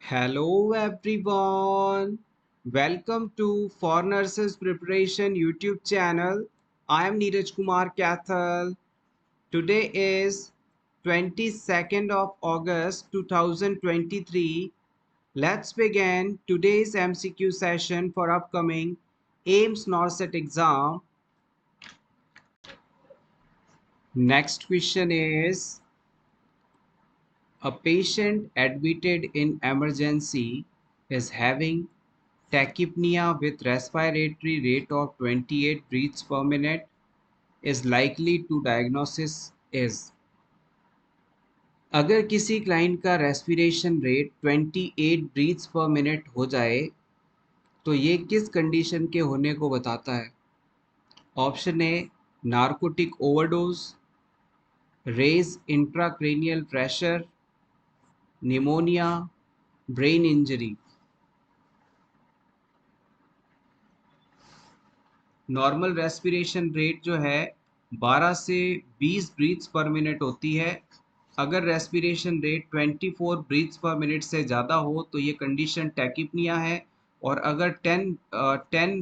Hello everyone. Welcome to For Nurses Preparation YouTube channel. I am Neeraj Kumar Kathal. Today is 22nd of August 2023. Let's begin today's MCQ session for upcoming AIMS NORCET exam. Next question is, a patient admitted in emergency is having tachypnea with respiratory rate of 28 breaths per minute is likely to diagnosis is। अगर किसी client का respiration rate 28 breaths per minute हो जाए तो ये किस condition के होने को बताता है। Option A narcotic overdose, raised intracranial pressure, pneumonia, brain injury. Normal respiration rate जो है 12 से 20 ब्रीथ्स पर मिनट होती है। अगर respiration rate 24 breaths per minute से ज़्यादा हो तो ये कंडीशन टैकिपनिया है। और अगर 10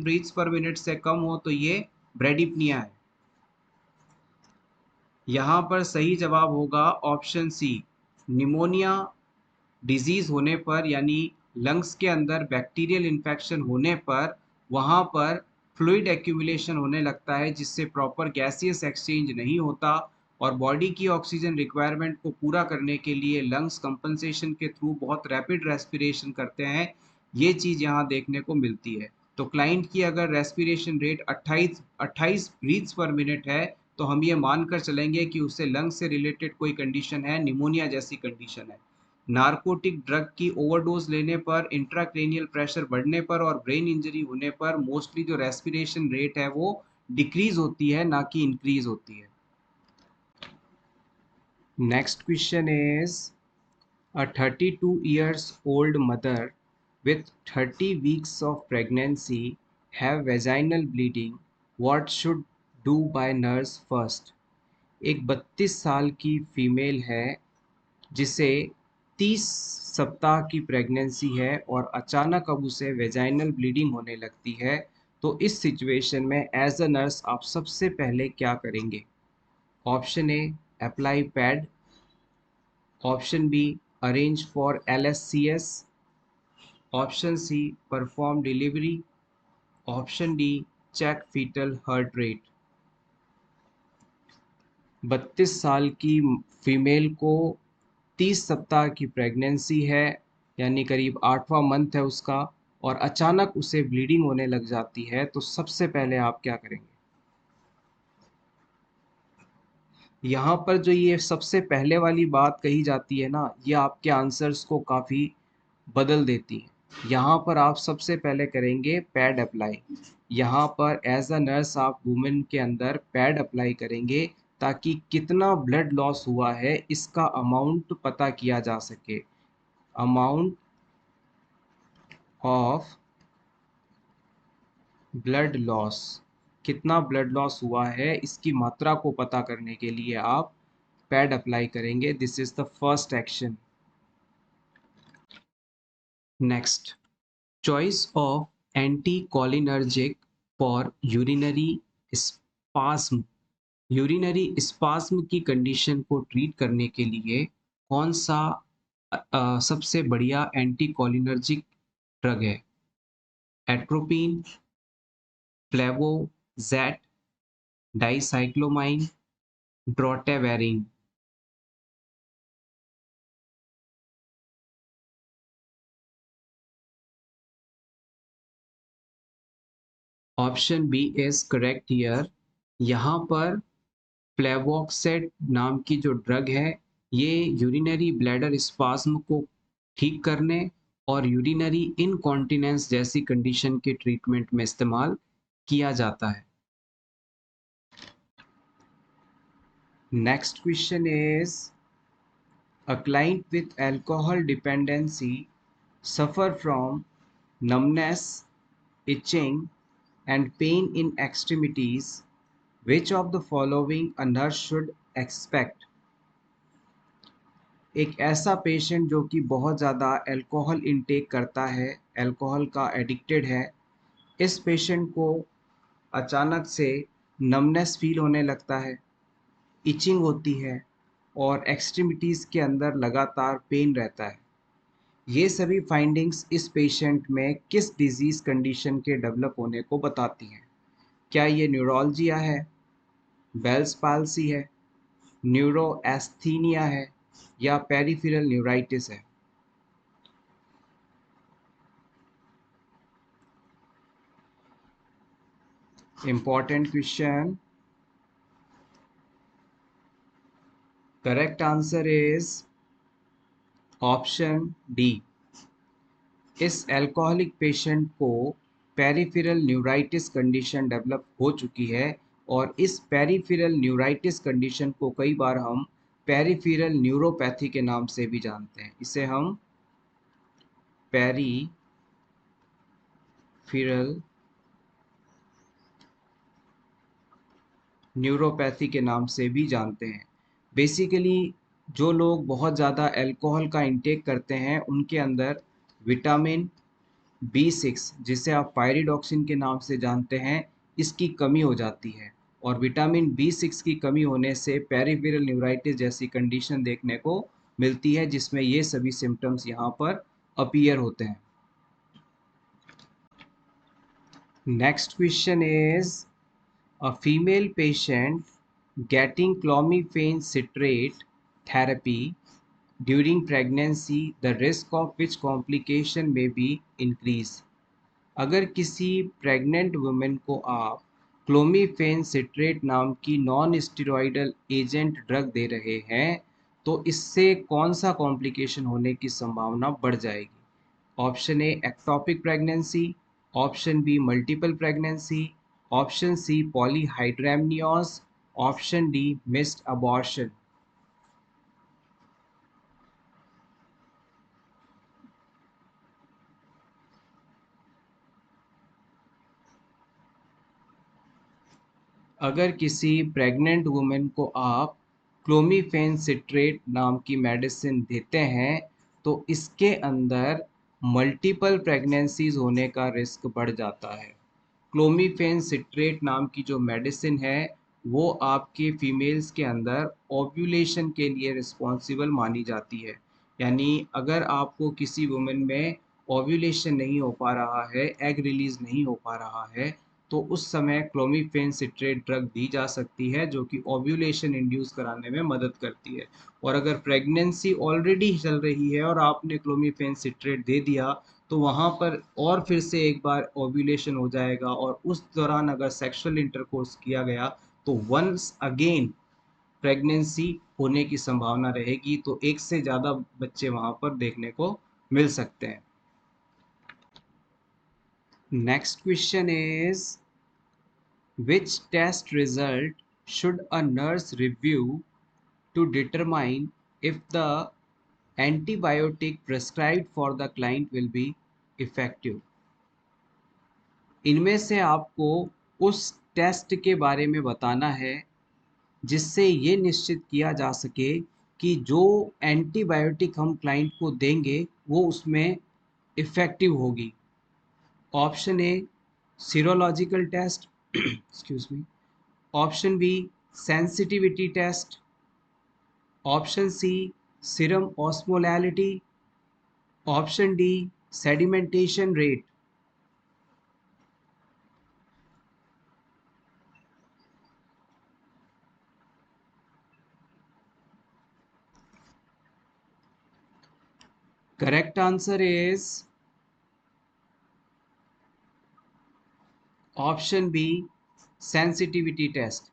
ब्रीथ्स पर मिनट से कम हो तो ये ब्रेडिपनिया है। यहाँ पर सही जवाब होगा ऑप्शन सी, निमोनिया डिजीज़ होने पर, यानी लंग्स के अंदर बैक्टीरियल इन्फेक्शन होने पर वहाँ पर फ्लूइड एक्यूमुलेशन होने लगता है जिससे प्रॉपर गैसियस एक्सचेंज नहीं होता और बॉडी की ऑक्सीजन रिक्वायरमेंट को पूरा करने के लिए लंग्स कंपनसेशन के थ्रू बहुत रैपिड रेस्पिरेशन करते हैं। ये चीज़ यहाँ देखने को मिलती है। तो क्लाइंट की अगर respiration rate 28 breaths per minute है तो हम ये मानकर चलेंगे कि उससे लंग्स से रिलेटेड कोई कंडीशन है, निमोनिया जैसी कंडीशन है। नार्कोटिक ड्रग की ओवरडोज लेने पर, इंट्राक्रेनियल प्रेशर बढ़ने पर और ब्रेन इंजरी होने पर मोस्टली जो रेस्पिरेशन रेट है वो डिक्रीज होती है, ना कि इंक्रीज होती है। Next question is, a 32 years old mother with 30 weeks of pregnancy have vaginal bleeding. What should do by nurse first? एक 32 साल की फीमेल है जिसे 30 सप्ताह की प्रेगनेंसी है और अचानक अब उसे वेजाइनल ब्लीडिंग होने लगती है। तो इस सिचुएशन में एज अ नर्स आप सबसे पहले क्या करेंगे। Option A apply pad, option B arrange for LSCS, option C perform delivery, option D check fetal heart rate. 32 साल की फीमेल को 30 सप्ताह की प्रेगनेंसी है, यानी करीब 8वां मंथ है उसका, और अचानक उसे ब्लीडिंग होने लग जाती है, तो सबसे पहले आप क्या करेंगे। यहाँ पर जो ये सबसे पहले वाली बात कही जाती है ना, ये आपके आंसर्स को काफ़ी बदल देती है। यहाँ पर आप सबसे पहले करेंगे पैड अप्लाई। यहाँ पर एज अ नर्स आप वुमेन के अंदर पैड अप्लाई करेंगे ताकि कितना ब्लड लॉस हुआ है इसका अमाउंट पता किया जा सके। अमाउंट ऑफ ब्लड लॉस, कितना ब्लड लॉस हुआ है इसकी मात्रा को पता करने के लिए आप पैड अप्लाई करेंगे। This is the first action. Next, choice of anticholinergic for urinary spasm. Urinary spasm की कंडीशन को ट्रीट करने के लिए कौन सा सबसे बढ़िया एंटीकोलिनर्जिक ड्रग है। Atropine, flavoxate, dicyclomine, drotaverine. Option B is correct here. यहाँ पर फ्लेवोक्सेट नाम की जो ड्रग है ये यूरिनरी ब्लैडर स्पाज्म को ठीक करने और यूरिनरी इनकॉन्टिनेंस जैसी कंडीशन के ट्रीटमेंट में इस्तेमाल किया जाता है। Next question is, a client with alcohol dependency suffer from numbness, itching, and pain in extremities. Which of the following a nurse should expect? एक ऐसा पेशेंट जो कि बहुत ज़्यादा अल्कोहल इंटेक करता है, अल्कोहल का एडिक्टेड है, इस पेशेंट को अचानक से नमनेस फील होने लगता है, इचिंग होती है और एक्सट्रीमिटीज़ के अंदर लगातार पेन रहता है। ये सभी फाइंडिंग्स इस पेशेंट में किस डिजीज़ कंडीशन के डेवलप होने को बताती हैं? क्या ये न्यूरोलजिया है, बेल्स पाल्सी है, न्यूरोएस्थीनिया है या पेरिफेरल न्यूराइटिस है? Important question. Correct answer is option D. इस अल्कोहलिक पेशेंट को पेरिफेरल न्यूराइटिस कंडीशन डेवलप हो चुकी है और इस पेरिफेरल न्यूराइटिस कंडीशन को कई बार हम पेरिफेरल न्यूरोपैथी के नाम से भी जानते हैं। इसे हम पेरिफेरल न्यूरोपैथी के नाम से भी जानते हैं। बेसिकली जो लोग बहुत ज़्यादा अल्कोहल का इंटेक करते हैं उनके अंदर विटामिन B6 जिसे आप पायरिडॉक्सिन के नाम से जानते हैं, इसकी कमी हो जाती है और विटामिन B6 की कमी होने से पेरिफेरल न्यूराइटिस जैसी कंडीशन देखने को मिलती है जिसमें ये सभी सिम्टम्स यहाँ पर अपीयर होते हैं। Next question is a female patient getting clomiphene citrate therapy during pregnancy, the risk of which complication may be increased? अगर किसी प्रेग्नेंट वुमेन को आप क्लोमीफेन सिट्रेट नाम की नॉन स्टेरॉयडल एजेंट ड्रग दे रहे हैं तो इससे कौन सा कॉम्प्लिकेशन होने की संभावना बढ़ जाएगी? Option A ectopic pregnancy, option B multiple pregnancy, option C polyhydramnios, option D missed abortion. अगर किसी प्रेग्नेंट वुमेन को आप क्लोमीफेन सिट्रेट नाम की मेडिसिन देते हैं तो इसके अंदर मल्टीपल प्रेगनेंसीज होने का रिस्क बढ़ जाता है। क्लोमीफेन सिट्रेट नाम की जो मेडिसिन है वो आपके फीमेल्स के अंदर ओव्यूलेशन के लिए रिस्पॉन्सिबल मानी जाती है। यानी अगर आपको किसी वुमेन में ओव्यूलेशन नहीं हो पा रहा है, एग रिलीज़ नहीं हो पा रहा है, तो उस समय क्लोमीफेन सिट्रेट ड्रग दी जा सकती है जो कि ओव्यूलेशन इंड्यूस कराने में मदद करती है। और अगर प्रेगनेंसी ऑलरेडी चल रही है और आपने क्लोमीफेन सिट्रेट दे दिया तो वहाँ पर और फिर से एक बार ओव्यूलेशन हो जाएगा और उस दौरान अगर सेक्सुअल इंटरकोर्स किया गया तो वंस अगेन प्रेगनेंसी होने की संभावना रहेगी, तो एक से ज़्यादा बच्चे वहाँ पर देखने को मिल सकते हैं। Next question is which test result should a nurse review to determine if the antibiotic prescribed for the client will be effective? इनमें से आपको उस टेस्ट के बारे में बताना है जिससे ये निश्चित किया जा सके कि जो एंटीबायोटिक हम क्लाइंट को देंगे वो उसमें इफ़ेक्टिव होगी। Option A serological test, excuse me, option B sensitivity test, option C serum osmolality, option D sedimentation rate. Correct answer is option B sensitivity test.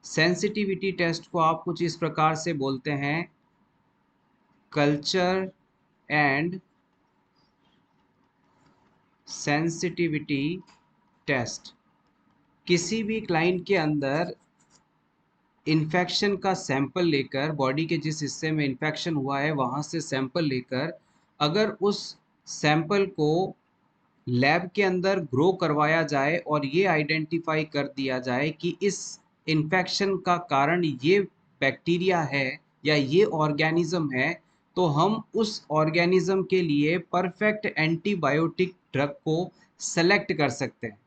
Sensitivity test को आप कुछ इस प्रकार से बोलते हैं कल्चर एंड सेंसिटिविटी टेस्ट। किसी भी क्लाइंट के अंदर इन्फेक्शन का सैंपल लेकर, बॉडी के जिस हिस्से में इन्फेक्शन हुआ है वहाँ से सैंपल लेकर अगर उस सैंपल को लैब के अंदर ग्रो करवाया जाए और ये आइडेंटिफाई कर दिया जाए कि इस इन्फेक्शन का कारण ये बैक्टीरिया है या ये ऑर्गेनिज्म है, तो हम उस ऑर्गेनिज्म के लिए परफेक्ट एंटीबायोटिक ड्रग को सेलेक्ट कर सकते हैं।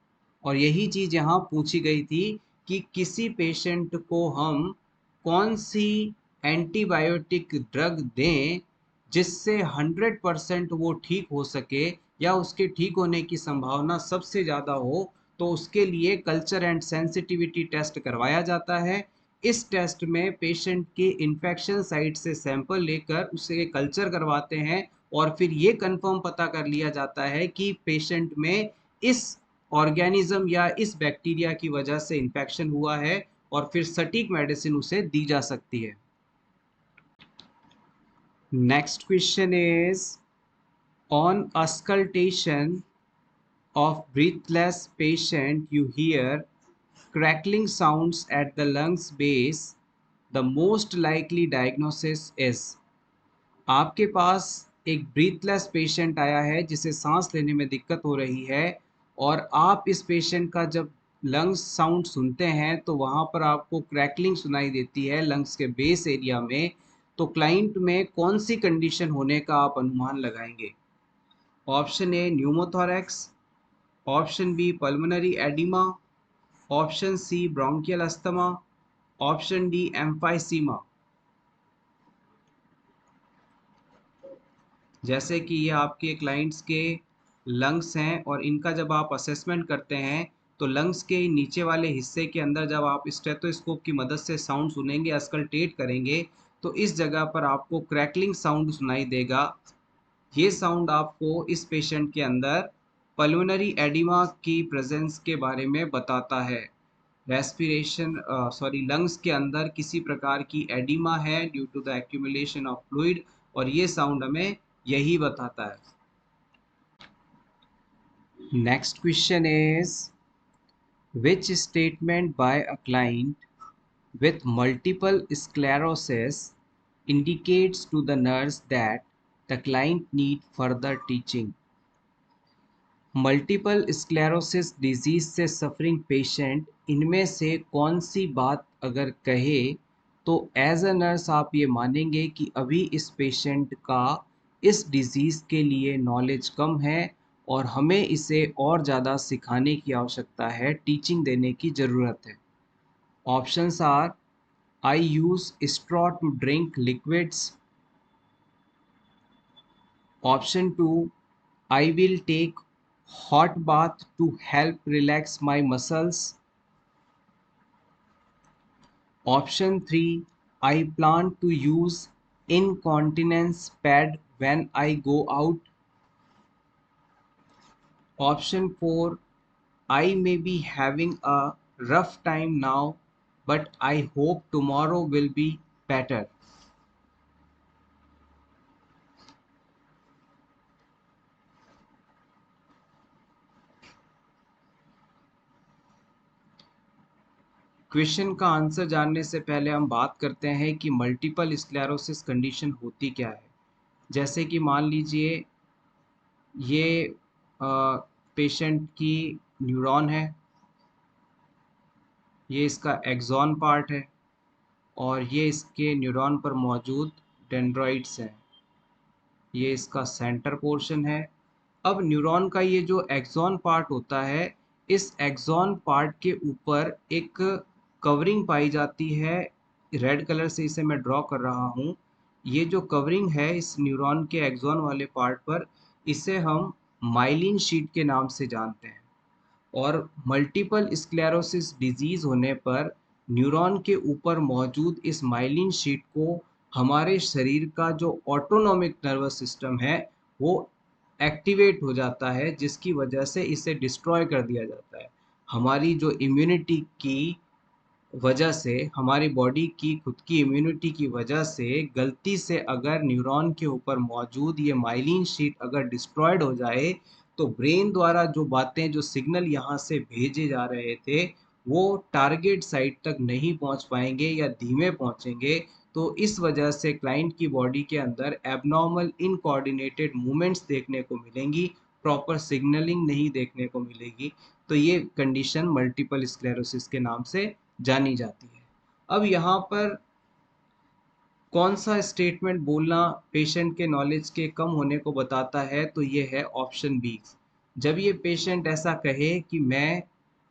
और यही चीज़ यहाँ पूछी गई थी कि किसी पेशेंट को हम कौन सी एंटीबायोटिक ड्रग दें जिससे 100% वो ठीक हो सके या उसके ठीक होने की संभावना सबसे ज़्यादा हो। तो उसके लिए कल्चर एंड सेंसिटिविटी टेस्ट करवाया जाता है। इस टेस्ट में पेशेंट के इन्फेक्शन साइट से सैंपल लेकर उसे कल्चर करवाते हैं और फिर ये कंफर्म पता कर लिया जाता है कि पेशेंट में इस ऑर्गेनिज्म या इस बैक्टीरिया की वजह से इन्फेक्शन हुआ है और फिर सटीक मेडिसिन उसे दी जा सकती है। Next question is on auscultation of breathless patient you hear crackling sounds at the lungs base, the most likely diagnosis is। आपके पास एक ब्रीथलेस पेशेंट आया है जिसे सांस लेने में दिक्कत हो रही है और आप इस पेशेंट का जब लंग्स साउंड सुनते हैं तो वहाँ पर आपको क्रैकलिंग सुनाई देती है लंग्स के बेस एरिया में। तो क्लाइंट में कौन सी कंडीशन होने का आप अनुमान लगाएंगे? Option A pneumothorax, option B pulmonary oedema, option C bronchial asthma, option D emphysema. जैसे कि ये आपके क्लाइंट्स के लंग्स हैं और इनका जब आप असेसमेंट करते हैं तो लंग्स के नीचे वाले हिस्से के अंदर जब आप स्टेथोस्कोप की मदद से साउंड सुनेंगे, अस्कल्टेट करेंगे, तो इस जगह पर आपको क्रैकलिंग साउंड सुनाई देगा। ये साउंड आपको इस पेशेंट के अंदर पल्मोनरी एडिमा की प्रेजेंस के बारे में बताता है। रेस्पिरेशन लंग्स के अंदर किसी प्रकार की एडिमा है due to the accumulation of fluid, और ये साउंड हमें यही बताता है। Next question is which statement by a client with multiple sclerosis indicates to the nurse that the client need further teaching। Multiple sclerosis disease से suffering patient इनमें से कौन सी बात अगर कहे तो एज अ नर्स आप ये मानेंगे कि अभी इस पेशेंट का इस डिजीज़ के लिए नॉलेज कम है और हमें इसे और ज़्यादा सिखाने की आवश्यकता है, टीचिंग देने की ज़रूरत है। Options are I use straw to drink liquids, option two I will take hot bath to help relax my muscles, option 3 I plan to use incontinence pad when I go out, option 4 I may be having a rough time now but I hope tomorrow will be better। Question का answer जानने से पहले हम बात करते हैं कि multiple sclerosis condition होती क्या है। जैसे कि मान लीजिए ये पेशेंट की न्यूरॉन है, ये इसका एक्सॉन पार्ट है और ये इसके न्यूरॉन पर मौजूद डेंड्राइट्स हैं, ये इसका सेंटर पोर्शन है। अब न्यूरॉन का ये जो एक्सॉन पार्ट होता है, इस एक्सॉन पार्ट के ऊपर एक कवरिंग पाई जाती है, रेड कलर से इसे मैं ड्रॉ कर रहा हूँ। ये जो कवरिंग है इस न्यूरॉन के एक्सॉन वाले पार्ट पर, इसे हम माइलिन शीट के नाम से जानते हैं। और मल्टीपल स्क्लेरोसिस डिजीज़ होने पर न्यूरॉन के ऊपर मौजूद इस माइलिन शीट को हमारे शरीर का जो ऑटोनॉमिक नर्वस सिस्टम है वो एक्टिवेट हो जाता है, जिसकी वजह से इसे डिस्ट्रॉय कर दिया जाता है। हमारी जो इम्यूनिटी की वजह से, हमारी बॉडी की खुद की इम्यूनिटी की वजह से गलती से अगर न्यूरॉन के ऊपर मौजूद ये माइलिन शीट अगर डिस्ट्रॉयड हो जाए तो ब्रेन द्वारा जो बातें, जो सिग्नल यहाँ से भेजे जा रहे थे वो टारगेट साइट तक नहीं पहुँच पाएंगे या धीमे पहुँचेंगे। तो इस वजह से क्लाइंट की बॉडी के अंदर एबनॉर्मल इनकोऑर्डिनेटेड मूवमेंट्स देखने को मिलेंगी, प्रॉपर सिग्नलिंग नहीं देखने को मिलेगी। तो ये कंडीशन मल्टीपल स्क्लेरोसिस के नाम से जानी जाती है। अब यहाँ पर कौन सा स्टेटमेंट बोलना पेशेंट के नॉलेज के कम होने को बताता है, तो ये है ऑप्शन बी। जब ये पेशेंट ऐसा कहे कि मैं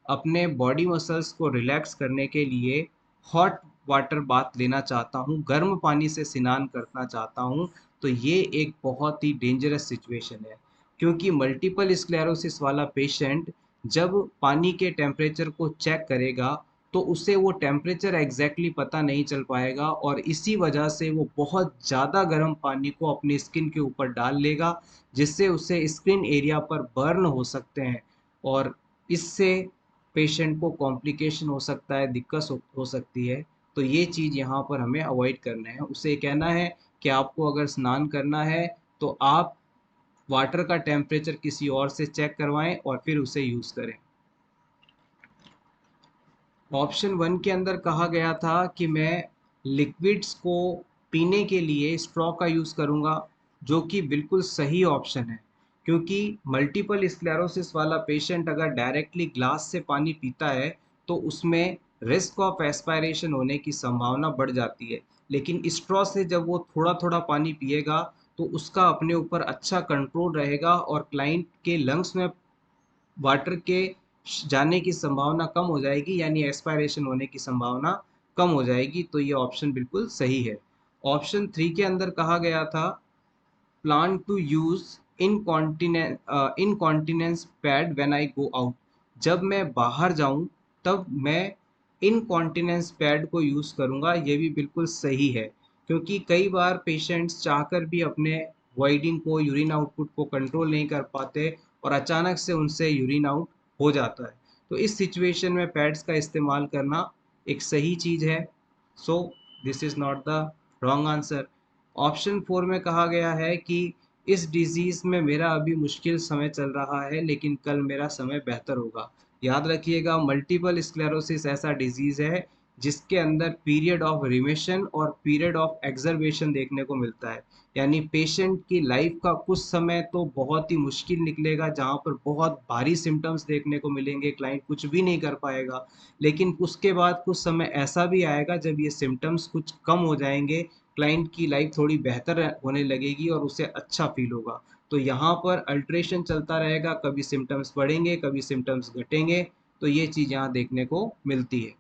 अपने बॉडी मसल्स को रिलैक्स करने के लिए हॉट वाटर बाथ लेना चाहता हूँ, गर्म पानी से स्नान करना चाहता हूँ, तो ये एक बहुत ही डेंजरस सिचुएशन है। क्योंकि मल्टीपल स्क्लेरोसिस वाला पेशेंट जब पानी के टेम्परेचर को चेक करेगा तो उसे वो टेम्परेचर एग्जैक्टली पता नहीं चल पाएगा, और इसी वजह से वो बहुत ज़्यादा गर्म पानी को अपनी स्किन के ऊपर डाल लेगा, जिससे उसे स्किन एरिया पर बर्न हो सकते हैं, और इससे पेशेंट को कॉम्प्लिकेशन हो सकता है, दिक्कत हो सकती है। तो ये चीज़ यहाँ पर हमें अवॉइड करना है। उसे कहना है कि आपको अगर स्नान करना है तो आप वाटर का टेम्परेचर किसी और से चेक करवाएं और फिर उसे यूज़ करें। ऑप्शन वन के अंदर कहा गया था कि मैं लिक्विड्स को पीने के लिए स्ट्रॉ का यूज़ करूँगा, जो कि बिल्कुल सही ऑप्शन है। क्योंकि मल्टीपल स्क्लेरोसिस वाला पेशेंट अगर डायरेक्टली ग्लास से पानी पीता है तो उसमें रिस्क ऑफ एस्पायरेशन होने की संभावना बढ़ जाती है। लेकिन स्ट्रॉ से जब वो थोड़ा थोड़ा पानी पिएगा तो उसका अपने ऊपर अच्छा कंट्रोल रहेगा, और क्लाइंट के लंग्स में वाटर के जाने की संभावना कम हो जाएगी, यानी एक्सपायरेशन होने की संभावना कम हो जाएगी। तो ये ऑप्शन बिल्कुल सही है। ऑप्शन थ्री के अंदर कहा गया था plan to use incontinence pad when I go out. जब मैं बाहर जाऊं तब मैं इनकॉन्टिनेंस पैड को यूज़ करूंगा। ये भी बिल्कुल सही है, क्योंकि कई बार पेशेंट्स चाहकर भी अपने वॉइडिंग को, यूरिन आउटपुट को कंट्रोल नहीं कर पाते और अचानक से उनसे यूरिन आउट हो जाता है। तो इस सिचुएशन में पैड्स का इस्तेमाल करना एक सही चीज़ है। So this is not the wrong answer. Option four में कहा गया है कि इस डिजीज़ में मेरा अभी मुश्किल समय चल रहा है, लेकिन कल मेरा समय बेहतर होगा। याद रखिएगा, मल्टीपल स्क्लेरोसिस ऐसा डिजीज़ है जिसके अंदर पीरियड ऑफ रिमिशन और पीरियड ऑफ एक्सर्वेशन देखने को मिलता है। यानी पेशेंट की लाइफ का कुछ समय तो बहुत ही मुश्किल निकलेगा, जहाँ पर बहुत भारी सिम्टम्स देखने को मिलेंगे, क्लाइंट कुछ भी नहीं कर पाएगा। लेकिन उसके बाद कुछ समय ऐसा भी आएगा जब ये सिम्टम्स कुछ कम हो जाएंगे, क्लाइंट की लाइफ थोड़ी बेहतर होने लगेगी और उसे अच्छा फील होगा। तो यहाँ पर अल्ट्रेशन चलता रहेगा, कभी सिम्टम्स बढ़ेंगे, कभी सिम्टम्स घटेंगे। तो ये चीज़ यहाँ देखने को मिलती है।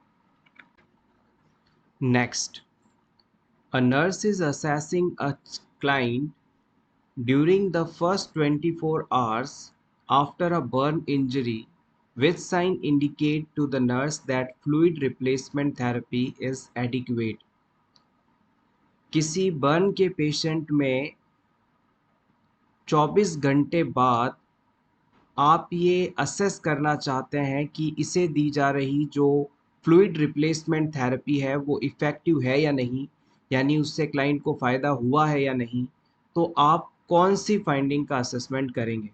Next, a nurse is assessing a client during the first 24 hours after a burn injury. Which sign indicate to the nurse that fluid replacement therapy is adequate? किसी बर्न के पेशेंट में 24 घंटे बाद आप ये असेस करना चाहते हैं कि इसे दी जा रही जो फ्लूइड रिप्लेसमेंट थेरेपी है वो इफ़ेक्टिव है या नहीं, यानी उससे क्लाइंट को फ़ायदा हुआ है या नहीं। तो आप कौन सी फाइंडिंग का असेसमेंट करेंगे?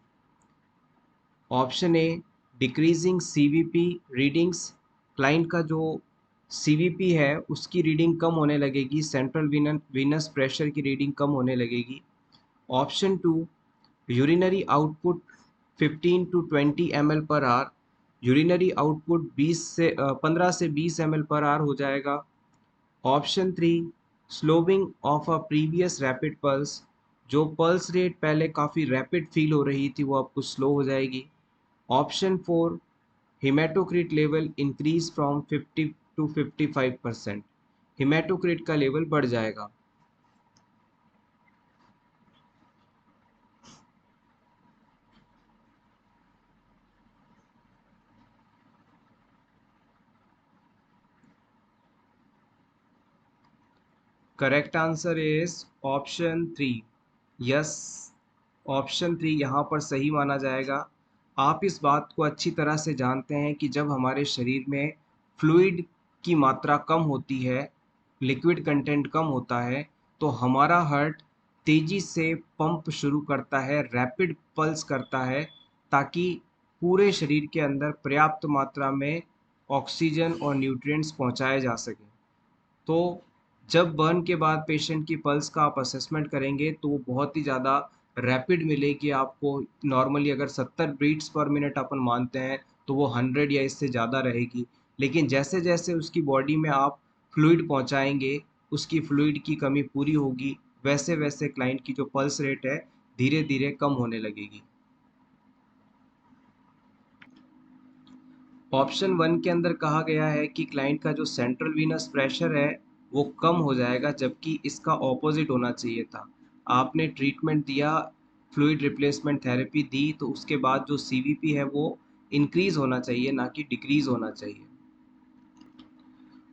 Option A, decreasing CVP readings. Client का जो सीवीपी है उसकी रीडिंग कम होने लगेगी, सेंट्रल वीनस प्रेशर की रीडिंग कम होने लगेगी। Option two, urinary output 15 to 20 ml per hour. Urinary output 15 से 20 ml पर आर हो जाएगा। Option three, slowing of a previous rapid pulse. जो पल्स रेट पहले काफ़ी रैपिड फील हो रही थी वो अब कुछ स्लो हो जाएगी। Option four, haematocrit level increase from 50 to 55%। Haematocrit का लेवल बढ़ जाएगा। Correct answer is option three. Yes, option three यहाँ पर सही माना जाएगा। आप इस बात को अच्छी तरह से जानते हैं कि जब हमारे शरीर में फ्लूइड की मात्रा कम होती है, लिक्विड कंटेंट कम होता है, तो हमारा हार्ट तेज़ी से पंप शुरू करता है, रैपिड पल्स करता है, ताकि पूरे शरीर के अंदर पर्याप्त मात्रा में ऑक्सीजन और न्यूट्रिएंट्स पहुंचाए जा सकें। तो जब बर्न के बाद पेशेंट की पल्स का आप असेसमेंट करेंगे तो वो बहुत ही ज़्यादा रैपिड मिलेगी आपको। नॉर्मली अगर 70 बीट्स पर मिनट अपन मानते हैं तो वो 100 या इससे ज़्यादा रहेगी। लेकिन जैसे जैसे उसकी बॉडी में आप फ्लूइड पहुंचाएंगे उसकी फ्लूइड की कमी पूरी होगी, वैसे वैसे क्लाइंट की जो पल्स रेट है धीरे धीरे कम होने लगेगी। ऑप्शन 1 के अंदर कहा गया है कि क्लाइंट का जो सेंट्रल वीनस प्रेशर है वो कम हो जाएगा, जबकि इसका ऑपोजिट होना चाहिए था। आपने ट्रीटमेंट दिया, फ्लूइड रिप्लेसमेंट थेरेपी दी, तो उसके बाद जो सीवीपी है वो इंक्रीज होना चाहिए, ना कि डिक्रीज होना चाहिए।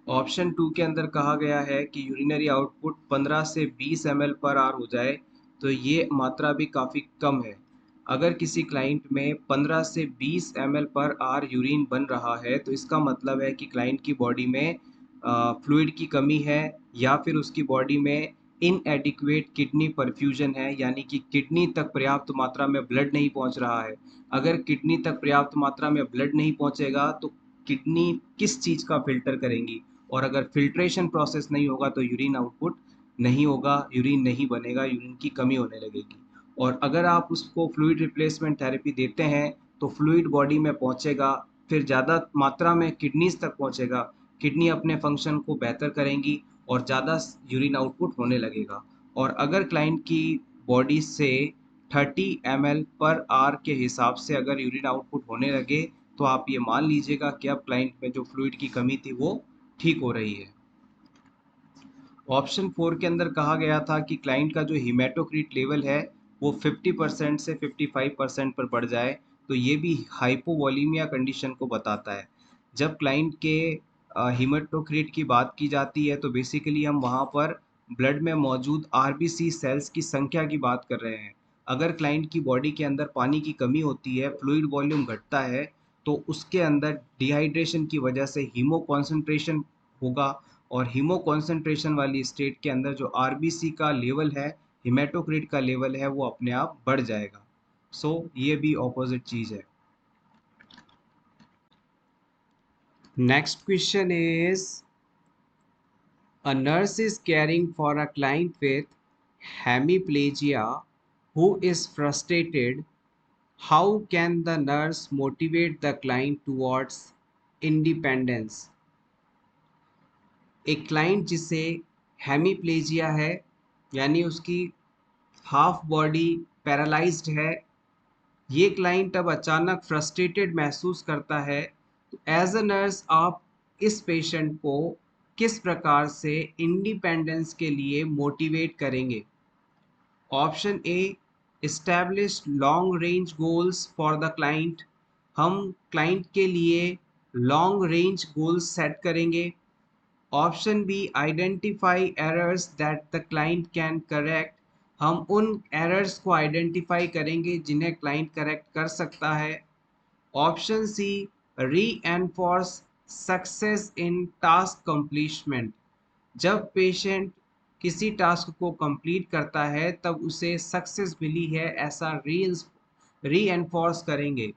ऑप्शन 2 के अंदर कहा गया है कि यूरिनरी आउटपुट 15 से 20 ml पर आवर हो जाए, तो ये मात्रा भी काफ़ी कम है। अगर किसी क्लाइंट में 15 से 20 ml पर आवर यूरिन बन रहा है, तो इसका मतलब है कि क्लाइंट की बॉडी में फ्लूइड की कमी है, या फिर उसकी बॉडी में इनएडिक्वेट किडनी परफ्यूजन है, यानी कि किडनी तक पर्याप्त मात्रा में ब्लड नहीं पहुंच रहा है। अगर किडनी तक पर्याप्त मात्रा में ब्लड नहीं पहुंचेगा तो किडनी किस चीज़ का फिल्टर करेंगी, और अगर फिल्ट्रेशन प्रोसेस नहीं होगा तो यूरिन आउटपुट नहीं होगा, यूरिन नहीं बनेगा, यूरिन की कमी होने लगेगी। और अगर आप उसको फ्लूइड रिप्लेसमेंट थेरेपी देते हैं तो फ्लूइड बॉडी में पहुंचेगा, फिर ज़्यादा मात्रा में किडनीज तक पहुंचेगा, किडनी अपने फंक्शन को बेहतर करेंगी और ज़्यादा यूरिन आउटपुट होने लगेगा। और अगर क्लाइंट की बॉडी से 30 ml पर आवर के हिसाब से अगर यूरिन आउटपुट होने लगे, तो आप ये मान लीजिएगा कि अब क्लाइंट में जो फ्लूइड की कमी थी वो ठीक हो रही है। ऑप्शन 4 के अंदर कहा गया था कि क्लाइंट का जो हीमेटोक्रिट लेवल है वो 50% से 55% पर बढ़ जाए, तो ये भी हाइपोवॉलीमिया कंडीशन को बताता है। जब क्लाइंट के हीमेटोक्रिट की बात की जाती है तो बेसिकली हम वहाँ पर ब्लड में मौजूद आरबीसी सेल्स की संख्या की बात कर रहे हैं। अगर क्लाइंट की बॉडी के अंदर पानी की कमी होती है, फ्लूइड वॉल्यूम घटता है, तो उसके अंदर डिहाइड्रेशन की वजह से हीमो कॉन्सेंट्रेशन होगा, और हीमो कॉन्सेंट्रेशन वाली स्टेट के अंदर जो आरबीसी का लेवल है, हिमेटोक्रिट का लेवल है, वो अपने आप बढ़ जाएगा। सो ये भी ऑपोजिट चीज़ है। Next question is, a nurse is caring for a client with hemiplegia who is frustrated. How can the nurse motivate the client towards independence? एक क्लाइंट जिसे हेमीप्लेजिया है, यानी उसकी हाफ बॉडी पैरालाइज्ड है, ये क्लाइंट अब अचानक फ्रस्ट्रेटेड महसूस करता है, तो एज अ नर्स आप इस पेशेंट को किस प्रकार से इंडिपेंडेंस के लिए मोटिवेट करेंगे? Option A, establish long range goals for the client. हम क्लाइंट के लिए लॉन्ग रेंज गोल्स सेट करेंगे। Option B, identify errors that the client can correct. हम उन एरर्स को आइडेंटिफाई करेंगे जिन्हें क्लाइंट करेक्ट कर सकता है। ऑप्शन सी, री एनफोर्स सक्सेस इन टास्क कंप्लीशमेंट। जब पेशेंट किसी टास्क को कंप्लीट करता है तब उसे सक्सेस मिली है, ऐसा री एनफोर्स करेंगे।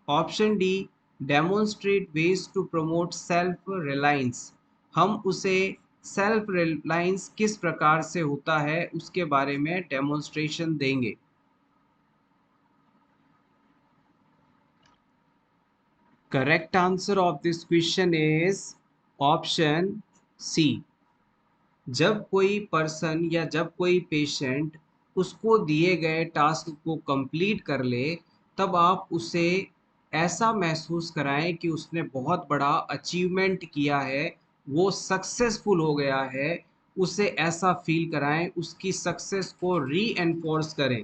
Option D, demonstrate ways to promote self reliance. हम उसे सेल्फ रिलायंस किस प्रकार से होता है उसके बारे में डेमोन्स्ट्रेशन देंगे। Correct answer of this question is option C. जब कोई पर्सन या जब कोई पेशेंट उसको दिए गए टास्क को कंप्लीट कर ले, तब आप उसे ऐसा महसूस कराएं कि उसने बहुत बड़ा अचीवमेंट किया है, वो सक्सेसफुल हो गया है। उसे ऐसा फील कराएं, उसकी सक्सेस को री एनफोर्स करें,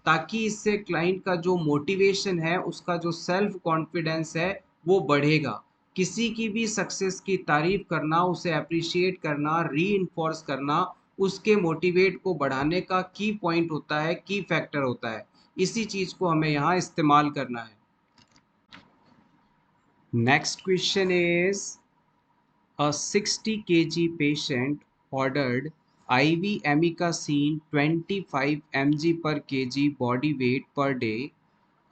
ताकि इससे क्लाइंट का जो मोटिवेशन है, उसका जो सेल्फ कॉन्फिडेंस है, वो बढ़ेगा। किसी की भी सक्सेस की तारीफ करना, उसे अप्रिशिएट करना, रीइंफोर्स करना, उसके मोटिवेट को बढ़ाने का की पॉइंट होता है, की फैक्टर होता है। इसी चीज़ को हमें यहाँ इस्तेमाल करना है। Next question is, a 60 kg patient ordered IV amikacin 25 mg per kg body weight per day.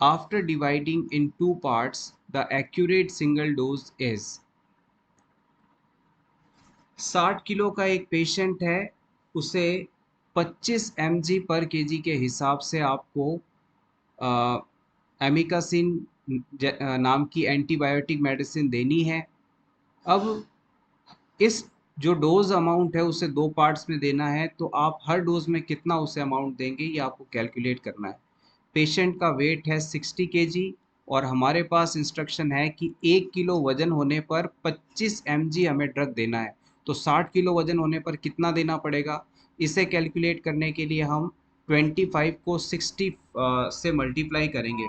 After dividing in two parts, the accurate single dose is। 60 kilo का एक पेशेंट है, उसे 25 mg पर केजी के हिसाब से आपको एमिकासिन नाम की एंटीबायोटिक मेडिसिन देनी है। अब इस जो डोज अमाउंट है उसे 2 पार्ट्स में देना है, तो आप हर डोज में कितना उसे अमाउंट देंगे ये आपको कैलकुलेट करना है। पेशेंट का वेट है 60 केजी और हमारे पास इंस्ट्रक्शन है कि 1 किलो वजन होने पर 25 mg हमें ड्रग देना है। तो 60 किलो वजन होने पर कितना देना पड़ेगा? इसे कैलकुलेट करने के लिए हम 25 को 60 से मल्टीप्लाई करेंगे।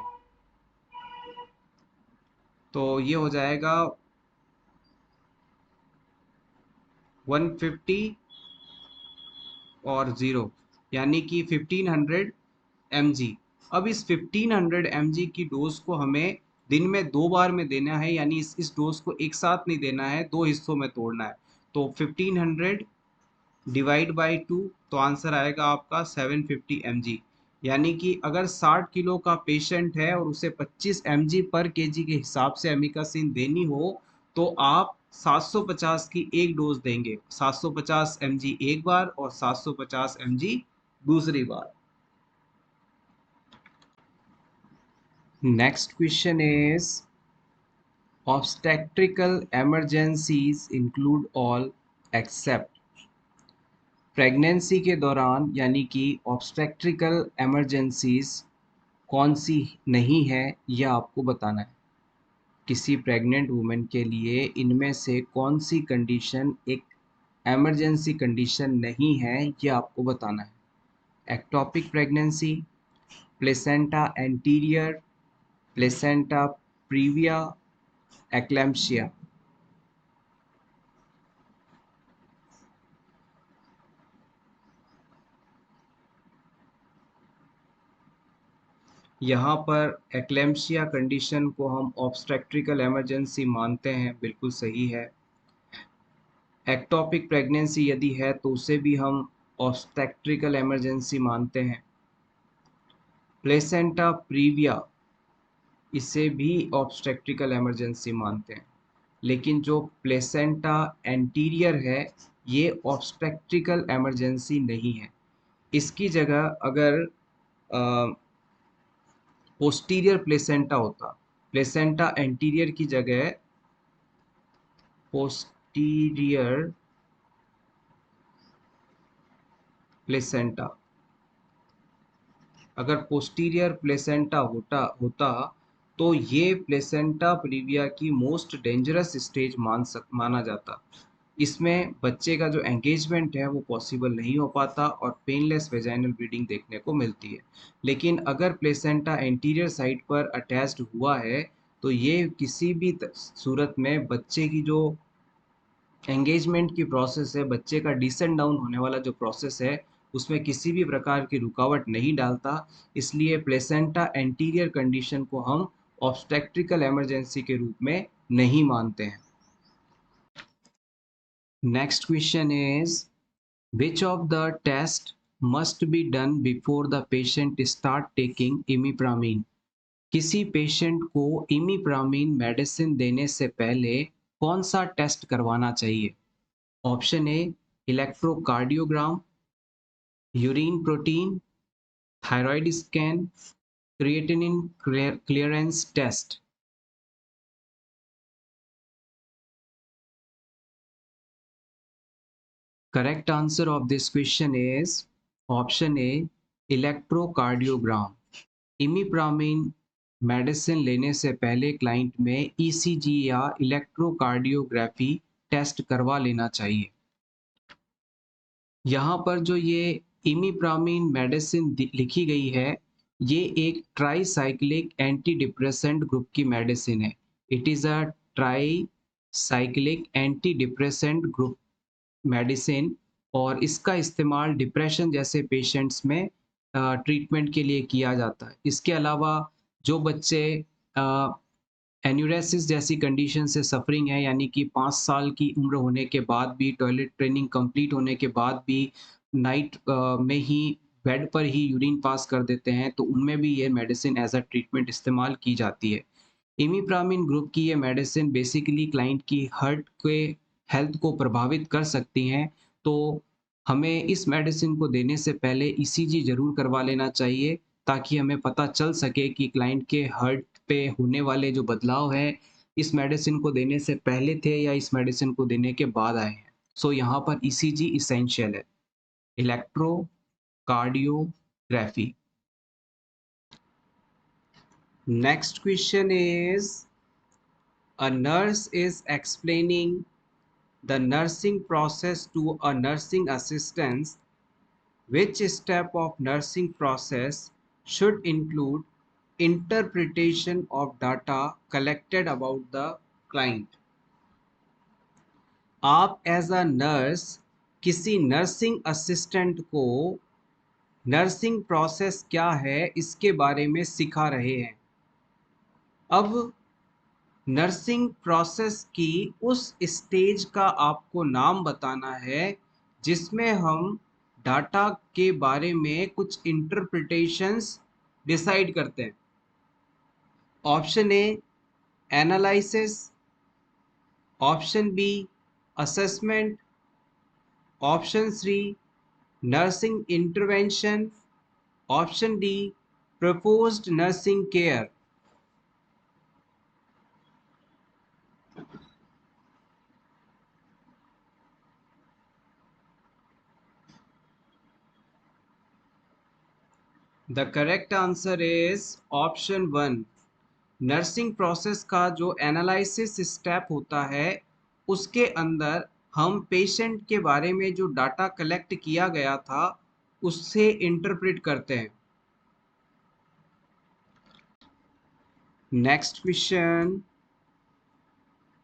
तो ये हो जाएगा 150 और 0, यानी कि 1500 mg। अब इस 1500 mg की डोज को हमें दिन में 2 बार में देना है, यानी इस डोज को एक साथ नहीं देना है, 2 हिस्सों में तोड़ना है। तो 1500 डिवाइड बाई 2, तो आंसर आएगा आपका 750 mg। यानी कि अगर 60 किलो का पेशेंट है और उसे 25 mg पर केजी के हिसाब से अमीकासिन देनी हो, तो आप 750 की एक डोज देंगे। 750 mg एक बार और 750 mg दूसरी बार। Next question is obstetrical emergencies include all except। Pregnancy के दौरान यानी कि obstetrical emergencies कौन सी नहीं है यह आपको बताना है। किसी प्रेग्नेंट वुमेन के लिए इनमें से कौन सी कंडीशन एक एमरजेंसी कंडीशन नहीं है यह आपको बताना है। Ectopic pregnancy, placenta anterior, placenta previa, eclampsia. यहाँ पर एक्लेम्पशिया कंडीशन को हम ऑब्स्टेट्रिकल इमरजेंसी मानते हैं, बिल्कुल सही है। एक्टोपिक प्रेगनेंसी यदि है तो उसे भी हम ऑब्स्टेट्रिकल इमरजेंसी मानते हैं। प्लेसेंटा प्रीविया, इसे भी ऑब्स्टेट्रिकल इमरजेंसी मानते हैं। लेकिन जो प्लेसेंटा एंटीरियर है ये ऑब्स्टेट्रिकल इमरजेंसी नहीं है। इसकी जगह अगर पोस्टीरियर प्लेसेंटा होता, प्लेसेंटा एंटीरियर की जगह पोस्टीरियर प्लेसेंटा, अगर पोस्टीरियर प्लेसेंटा होता होता तो ये प्लेसेंटा प्रीविया की मोस्ट डेंजरस स्टेज माना जाता। इसमें बच्चे का जो एंगेजमेंट है वो पॉसिबल नहीं हो पाता और पेनलेस वेजाइनल ब्लीडिंग देखने को मिलती है। लेकिन अगर प्लेसेंटा एंटीरियर साइड पर अटैच्ड हुआ है तो ये किसी भी सूरत में बच्चे की जो एंगेजमेंट की प्रोसेस है, बच्चे का डिसेंड डाउन होने वाला जो प्रोसेस है, उसमें किसी भी प्रकार की रुकावट नहीं डालता। इसलिए प्लेसेंटा एंटीरियर कंडीशन को हम ऑब्स्टेट्रिकल इमरजेंसी के रूप में नहीं मानते हैं। Next question is which of the test must be done before the patient start taking imipramine. किसी पेशेंट को इमिप्रामीन मेडिसिन देने से पहले कौन सा टेस्ट करवाना चाहिए? Option A electrocardiogram, urine protein, thyroid scan, creatinine clearance test. Correct answer of this question is option A electrocardiogram. Imipramine medicine लेने से पहले क्लाइंट में ईसीजी या इलेक्ट्रोकार्डियोग्राफी टेस्ट करवा लेना चाहिए। यहाँ पर जो ये इमिप्रामिन मेडिसिन लिखी गई है ये एक ट्राईसाइक्लिक एंटी डिप्रेसेंट ग्रुप की मेडिसिन है। It is a tricyclic anti depressant group medicine और इसका इस्तेमाल डिप्रेशन जैसे पेशेंट्स में ट्रीटमेंट के लिए किया जाता है। इसके अलावा जो बच्चे एन्यूरेसिस जैसी कंडीशन से सफरिंग है, यानी कि 5 साल की उम्र होने के बाद भी, टॉयलेट ट्रेनिंग कंप्लीट होने के बाद भी नाइट में ही बेड पर ही यूरिन पास कर देते हैं, तो उनमें भी ये मेडिसिन एज अ ट्रीटमेंट इस्तेमाल की जाती है। इमिप्रामिन ग्रुप की ये मेडिसिन बेसिकली क्लाइंट की हार्ट के हेल्थ को प्रभावित कर सकती हैं, तो हमें इस मेडिसिन को देने से पहले ईसीजी ज़रूर करवा लेना चाहिए ताकि हमें पता चल सके कि क्लाइंट के हार्ट पे होने वाले जो बदलाव हैं इस मेडिसिन को देने से पहले थे या इस मेडिसिन को देने के बाद आए हैं। सो यहाँ पर ईसीजी इसेंशियल है। Electrocardiography. Next question is a nurse is explaining the nursing process to a nursing assistant. Which step of nursing process should include interpretation of data collected about the client? आप as a nurse किसी nursing assistant को nursing process क्या है इसके बारे में सिखा रहे हैं। अब नर्सिंग प्रोसेस की उस स्टेज का आपको नाम बताना है जिसमें हम डाटा के बारे में कुछ इंटरप्रिटेशंस डिसाइड करते हैं। Option A analysis, option B assessment, option C nursing intervention, option D proposed nursing care. The correct answer is option one. Nursing process का जो एनालिसिस स्टेप होता है उसके अंदर हम पेशेंट के बारे में जो डाटा कलेक्ट किया गया था उससे इंटरप्रेट करते हैं। Next question,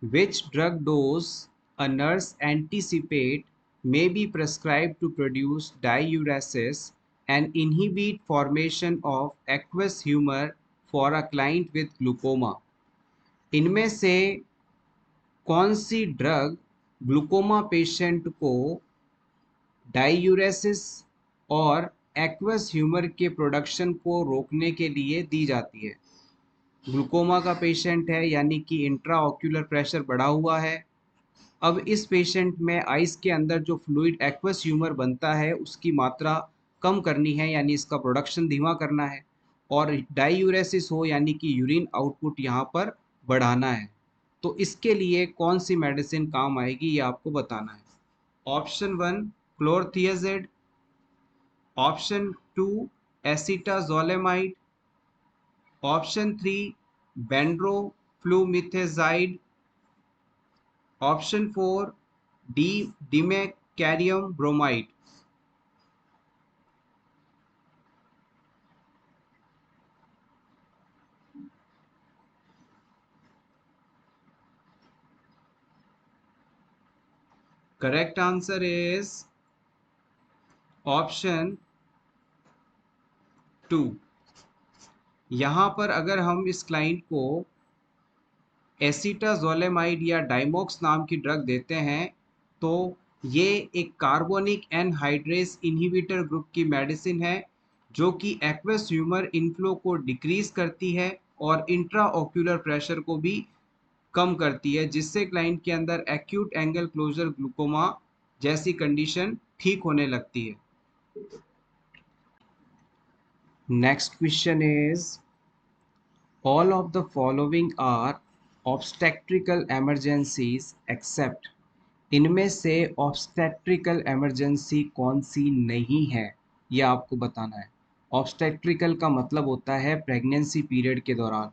which drug dose a nurse anticipate may be prescribed to produce diuresis and inhibit formation of aqueous humor for a client with glaucoma? इनमें से कौन सी ड्रग ग्लूकोमा पेशेंट को डायूरेसिस और एक्वस ह्यूमर के production को रोकने के लिए दी जाती है? ग्लूकोमा का पेशेंट है यानी कि इंट्रा ऑक्यूलर प्रेशर बढ़ा हुआ है। अब इस पेशेंट में आइस के अंदर जो फ्लूइड एक्वस ह्यूमर बनता है उसकी मात्रा कम करनी है यानी इसका प्रोडक्शन धीमा करना है, और डायूरेसिस हो यानी कि यूरिन आउटपुट यहाँ पर बढ़ाना है। तो इसके लिए कौन सी मेडिसिन काम आएगी ये आपको बताना है। Option one chlorothiazide, option two acetazolamide, option three bendroflumethiazide, option four demecarium bromide. Correct answer is option two. यहाँ पर अगर हम इस क्लाइंट को एसिटाजोलेमाइड या डाइमॉक्स नाम की ड्रग देते हैं तो ये एक कार्बोनिक एनहाइड्रेस इनहिबिटर ग्रुप की मेडिसिन है जो कि एक्वस ह्यूमर इनफ्लो को डिक्रीज करती है और इंट्रा ऑक्यूलर प्रेशर को भी कम करती है, जिससे क्लाइंट के अंदर एक्यूट एंगल क्लोजर ग्लूकोमा जैसी कंडीशन ठीक होने लगती है। Next question is all of the following are obstetrical emergencies except, इनमें से obstetrical emergency कौन सी नहीं है ये आपको बताना है। obstetrical का मतलब होता है प्रेगनेंसी पीरियड के दौरान।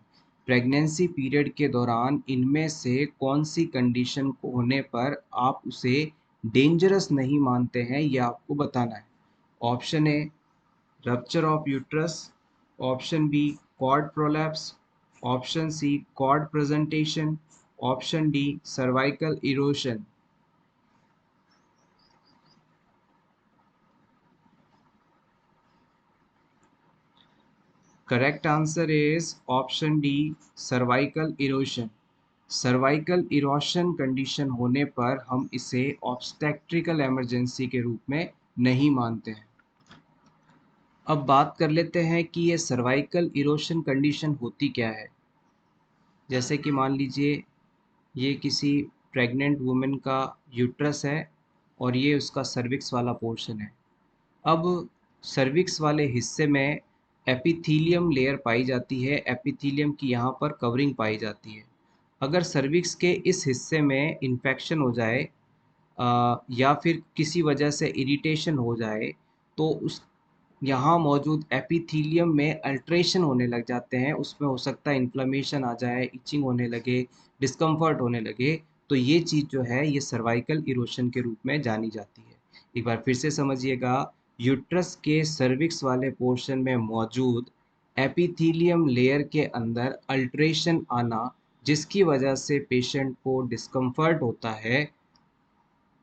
प्रेगनेंसी पीरियड के दौरान इनमें से कौन सी कंडीशन को होने पर आप उसे डेंजरस नहीं मानते हैं ये आपको बताना है। Option A rupture of uterus, option B cord prolapse, option C cord presentation, option D cervical erosion. Correct answer is option D cervical erosion. Cervical erosion condition होने पर हम इसे ऑब्स्टेट्रिकल इमरजेंसी के रूप में नहीं मानते हैं। अब बात कर लेते हैं कि ये सर्वाइकल इरोशन कंडीशन होती क्या है। जैसे कि मान लीजिए ये किसी प्रेग्नेंट वुमेन का यूट्रस है और ये उसका सर्विक्स वाला पोर्शन है। अब सर्विक्स वाले हिस्से में एपिथीलियम लेयर पाई जाती है, एपिथीलियम की यहाँ पर कवरिंग पाई जाती है। अगर सर्विक्स के इस हिस्से में इन्फेक्शन हो जाए या फिर किसी वजह से इरिटेशन हो जाए, तो उस यहाँ मौजूद एपिथेलियम में अल्ट्रेशन होने लग जाते हैं, उसमें हो सकता है इन्फ्लेमेशन आ जाए, इचिंग होने लगे, डिस्कम्फर्ट होने लगे, तो ये चीज़ जो है ये सर्वाइकल इरोशन के रूप में जानी जाती है। एक बार फिर से समझिएगा, यूट्रस के सर्विक्स वाले पोर्शन में मौजूद एपिथेलियम लेयर के अंदर अल्ट्रेशन आना, जिसकी वजह से पेशेंट को डिस्कम्फर्ट होता है,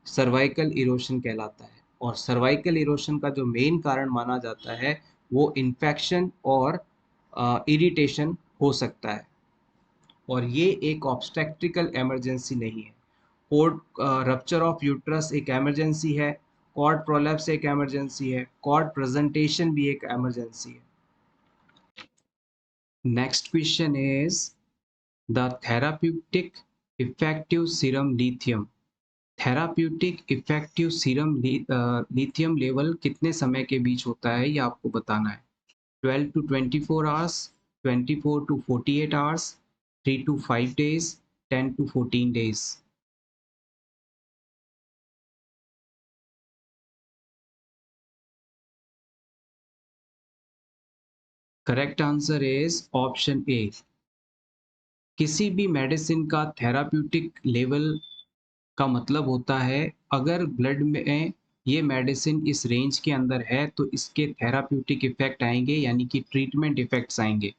सर्वाइकल इरोशन कहलाता है। और सर्वाइकल इरोशन का जो मेन कारण माना जाता है वो इन्फेक्शन और इरिटेशन हो सकता है, और ये एक ऑब्स्टेट्रिकल इमरजेंसी नहीं है। कॉर्ड रप्चर ऑफ यूट्रस एक इमरजेंसी है, कॉर्ड प्रोलैप्स एक इमरजेंसी है, कॉर्ड प्रेजेंटेशन भी एक इमरजेंसी है। Next question is the therapeutic effective serum lithium. Therapeutic effective serum lithium level कितने समय के बीच होता है ये आपको बताना है। 12 to 24 hours, 24 to 48 hours, 3 to 5 days, 10 to 14 days. Correct answer is option ए। किसी भी मेडिसिन का थेराप्यूटिक लेवल का मतलब होता है अगर ब्लड में ये मेडिसिन इस रेंज के अंदर है तो इसके थेराप्यूटिक इफेक्ट आएंगे, यानी कि ट्रीटमेंट इफेक्ट्स आएंगे।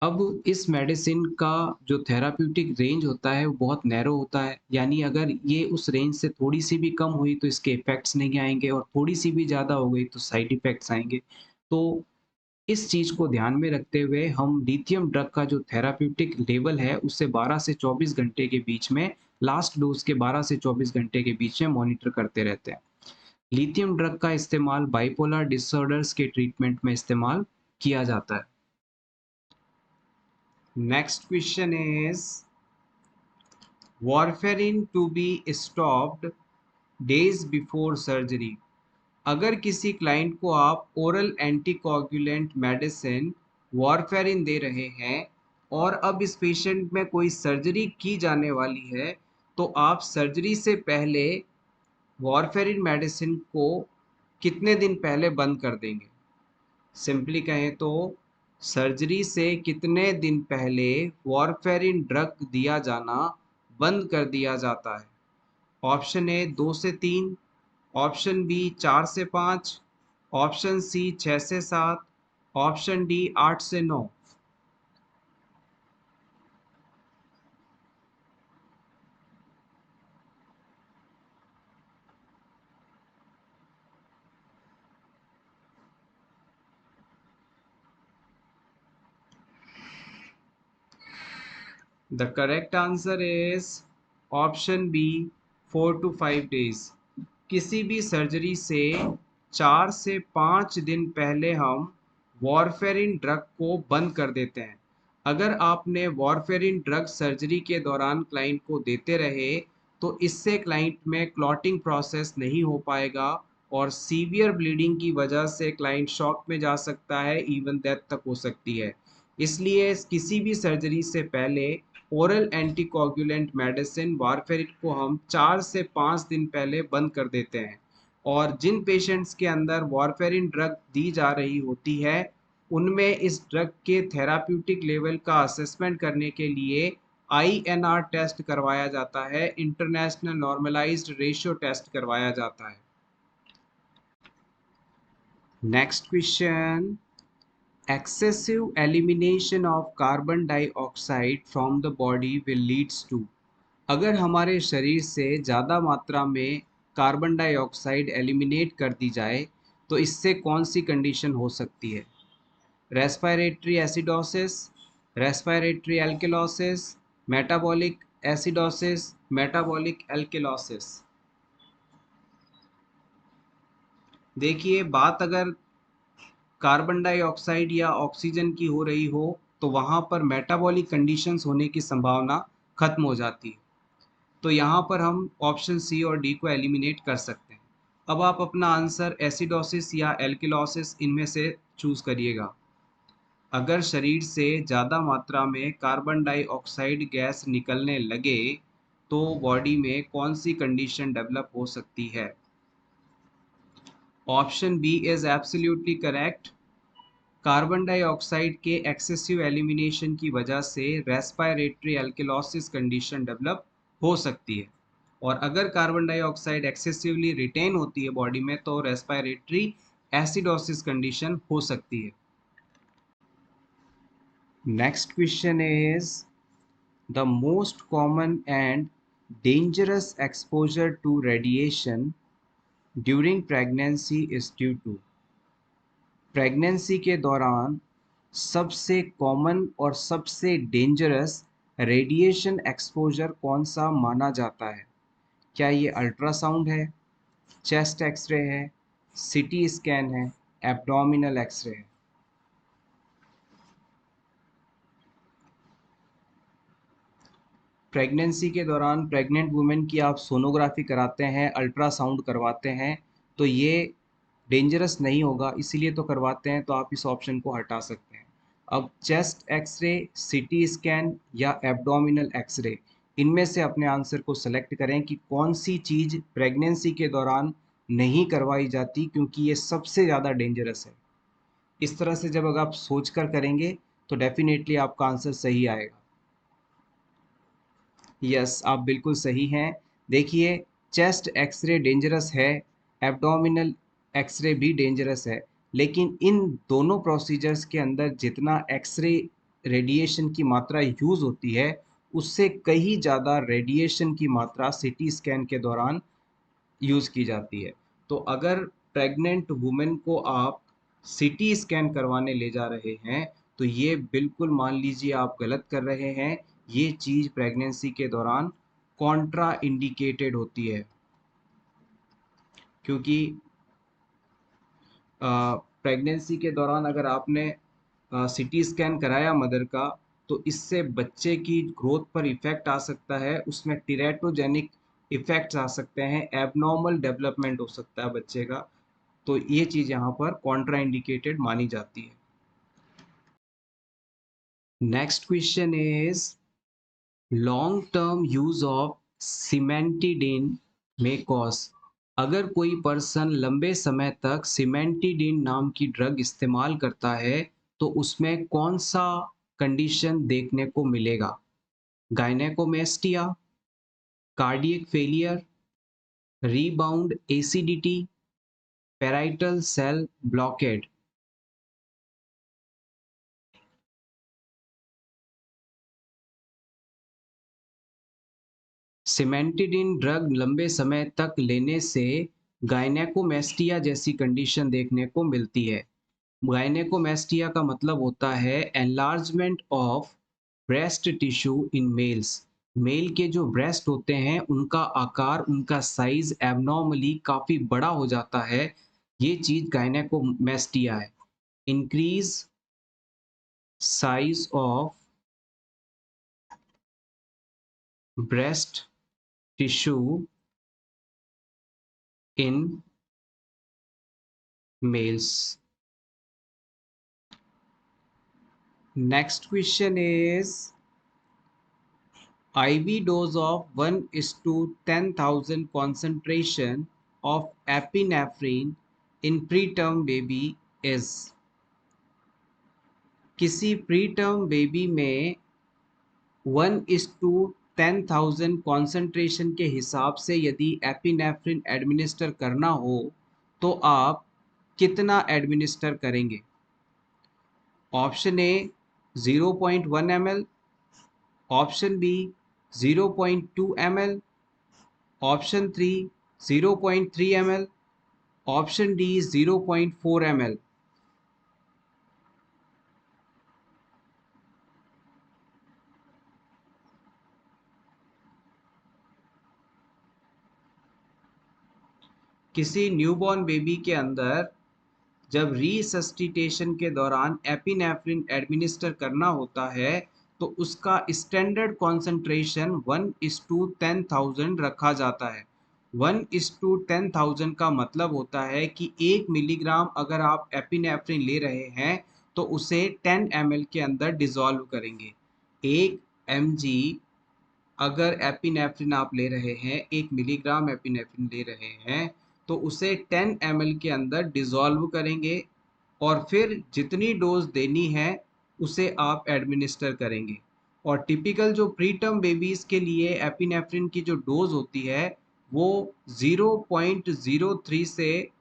अब इस मेडिसिन का जो थेराप्यूटिक रेंज होता है वो बहुत नैरो होता है, यानी अगर ये उस रेंज से थोड़ी सी भी कम हुई तो इसके इफेक्ट्स नहीं आएंगे, और थोड़ी सी भी ज़्यादा हो गई तो साइड इफेक्ट्स आएंगे। तो इस चीज़ को ध्यान में रखते हुए हम लिथियम ड्रग का जो थेराप्यूटिक लेवल है उसे 12 से 24 घंटे के बीच में, लास्ट डोज के 12 से 24 घंटे के बीच में मॉनिटर करते रहते हैं। लिथियम ड्रग का इस्तेमाल बाइपोलर डिसऑर्डर्स के ट्रीटमेंट में इस्तेमाल किया जाता है। Next question is warfarin to be stopped days before surgery. अगर किसी क्लाइंट को आप ओरल एंटीकोगुलेंट मेडिसिन वारफेरिन दे रहे हैं और अब इस पेशेंट में कोई सर्जरी की जाने वाली है, तो आप सर्जरी से पहले वारफेरिन मेडिसिन को कितने दिन पहले बंद कर देंगे? सिंपली कहें तो सर्जरी से कितने दिन पहले वारफेरिन ड्रग दिया जाना बंद कर दिया जाता है? ऑप्शन ए 2 से 3, ऑप्शन बी 4 से 5, ऑप्शन सी 6 से 7, ऑप्शन डी 8 से 9। The correct answer is option B 4 to 5 days। किसी भी सर्जरी से 4 से 5 दिन पहले हम वॉरफेरिन ड्रग को बंद कर देते हैं। अगर आपने वॉरफेरिन ड्रग सर्जरी के दौरान क्लाइंट को देते रहे तो इससे क्लाइंट में क्लॉटिंग प्रोसेस नहीं हो पाएगा और सीवियर ब्लीडिंग की वजह से क्लाइंट शॉक में जा सकता है, इवन डेथ तक हो सकती है। इसलिए किसी भी सर्जरी से पहले ओरल एंटीकोगुलेंट मेडिसिन वारफेरिन को हम 4 से 5 दिन पहले बंद कर देते हैं। और जिन पेशेंट्स के अंदर वारफेरिन ड्रग दी जा रही होती है उनमें इस ड्रग के थेराप्यूटिक लेवल का असेसमेंट करने के लिए INR टेस्ट करवाया जाता है, इंटरनेशनल नॉर्मलाइज्ड रेशियो टेस्ट करवाया जाता है। Next question, excessive elimination of carbon dioxide from the body will leads to। अगर हमारे शरीर से ज़्यादा मात्रा में कार्बन डाइऑक्साइड एलिमिनेट कर दी जाए तो इससे कौन सी कंडीशन हो सकती है? Respiratory acidosis, respiratory alkalosis, metabolic acidosis, metabolic alkalosis. देखिए, बात अगर कार्बन डाइऑक्साइड या ऑक्सीजन की हो रही हो तो वहाँ पर मेटाबॉलिक कंडीशंस होने की संभावना खत्म हो जाती है। तो यहाँ पर हम ऑप्शन सी और डी को एलिमिनेट कर सकते हैं। अब आप अपना आंसर एसिडोसिस या एल्किलोसिस इनमें से चूज करिएगा। अगर शरीर से ज़्यादा मात्रा में कार्बन डाइऑक्साइड गैस निकलने लगे तो बॉडी में कौन सी कंडीशन डेवलप हो सकती है? Option B is absolutely correct. Carbon dioxide के एक्सेसिव एलिमिनेशन की वजह से रेस्पिरेटरी एल्केलॉसिस कंडीशन डेवलप हो सकती है, और अगर कार्बन डाइऑक्साइड एक्सेसिवली रिटेन होती है बॉडी में तो रेस्पिरेटरी एसिडोसिस कंडीशन हो सकती है। Next question is the most common and dangerous exposure to radiation during pregnancy is due to। Pregnancy के दौरान सबसे कॉमन और सबसे डेंजरस रेडिएशन एक्सपोजर कौन सा माना जाता है? क्या ये अल्ट्रासाउंड है, चेस्ट एक्सरे है, सीटी स्कैन है, एब्डोमिनल एक्सरे है? प्रेगनेंसी के दौरान प्रेग्नेंट वुमेन की आप सोनोग्राफी कराते हैं, अल्ट्रासाउंड करवाते हैं, तो ये डेंजरस नहीं होगा, इसीलिए तो करवाते हैं, तो आप इस ऑप्शन को हटा सकते हैं। अब चेस्ट एक्सरे, सीटी स्कैन या एब्डोमिनल एक्सरे, इनमें से अपने आंसर को सेलेक्ट करें कि कौन सी चीज़ प्रेगनेंसी के दौरान नहीं करवाई जाती, क्योंकि ये सबसे ज़्यादा डेंजरस है। इस तरह से जब अगर आप सोच कर करेंगे तो डेफिनेटली आपका आंसर सही आएगा। यस, आप बिल्कुल सही हैं। देखिए, चेस्ट एक्सरे डेंजरस है, एब्डोमिनल एक्सरे भी डेंजरस है, लेकिन इन दोनों प्रोसीजर्स के अंदर जितना एक्सरे रेडिएशन की मात्रा यूज़ होती है, उससे कहीं ज़्यादा रेडिएशन की मात्रा सीटी स्कैन के दौरान यूज़ की जाती है। तो अगर प्रेग्नेंट वुमेन को आप सीटी स्कैन करवाने ले जा रहे हैं, तो ये बिल्कुल मान लीजिए आप गलत कर रहे हैं। ये चीज़ प्रेगनेंसी के दौरान कॉन्ट्रा इंडिकेटेड होती है, क्योंकि प्रेगनेंसी के दौरान अगर आपने सीटी स्कैन कराया मदर का, तो इससे बच्चे की ग्रोथ पर इफ़ेक्ट आ सकता है, उसमें टीरेटोजेनिक इफ़ेक्ट्स आ सकते हैं, एबनॉर्मल डेवलपमेंट हो सकता है बच्चे का, तो ये चीज़ यहाँ पर कॉन्ट्रा इंडिकेटेड मानी जाती है। Next question is long term use of cimetidine में कॉज। अगर कोई पर्सन लंबे समय तक सिमेंटिडिन नाम की ड्रग इस्तेमाल करता है, तो उसमें कौन सा कंडीशन देखने को मिलेगा? Gynaecomastia, cardiac failure, rebound acidity, parietal cell blockade? Cimetidine drug लंबे समय तक लेने से गायनेकोमेस्टिया जैसी कंडीशन देखने को मिलती है। गायनेकोमेस्टिया का मतलब होता है enlargement of breast tissue in males. Male के जो ब्रेस्ट होते हैं उनका आकार, उनका साइज एबनॉर्मली काफ़ी बड़ा हो जाता है, ये चीज़ गायनेकोमेस्टिया है। Increase size of breast tissue in mails. Next question is IV dose of 1:10,000 concentration of epinephrine in preterm baby is। किसी प्रीटर्म बेबी में 1:10,000 कॉन्सेंट्रेशन के हिसाब से यदि एपिनेफ्रिन एडमिनिस्टर करना हो तो आप कितना एडमिनिस्टर करेंगे? Option A 0.1 ml, option B 0.2 ml, option 3 0.3 ml, option D 0.4 ml। किसी न्यूबॉर्न बेबी के अंदर जब रिसस्टिटेशन के दौरान एपिनेफ्रिन एडमिनिस्टर करना होता है, तो उसका स्टैंडर्ड कॉन्सेंट्रेशन 1:10,000 रखा जाता है। 1:10,000 का मतलब होता है कि 1 मिलीग्राम अगर आप एपिनेफ्रिन ले रहे हैं तो उसे 10 ml के अंदर डिज़ोल्व करेंगे। 1 mg अगर एपिनेफ्रिन आप ले रहे हैं, 1 मिलीग्राम एपिनेफ्रिन ले रहे हैं, तो उसे 10 ml के अंदर डिज़ोल्व करेंगे और फिर जितनी डोज देनी है उसे आप एडमिनिस्टर करेंगे। और टिपिकल जो प्री टर्म बेबीज़ के लिए एपिनेफ्रिन की जो डोज होती है वो 0.03 से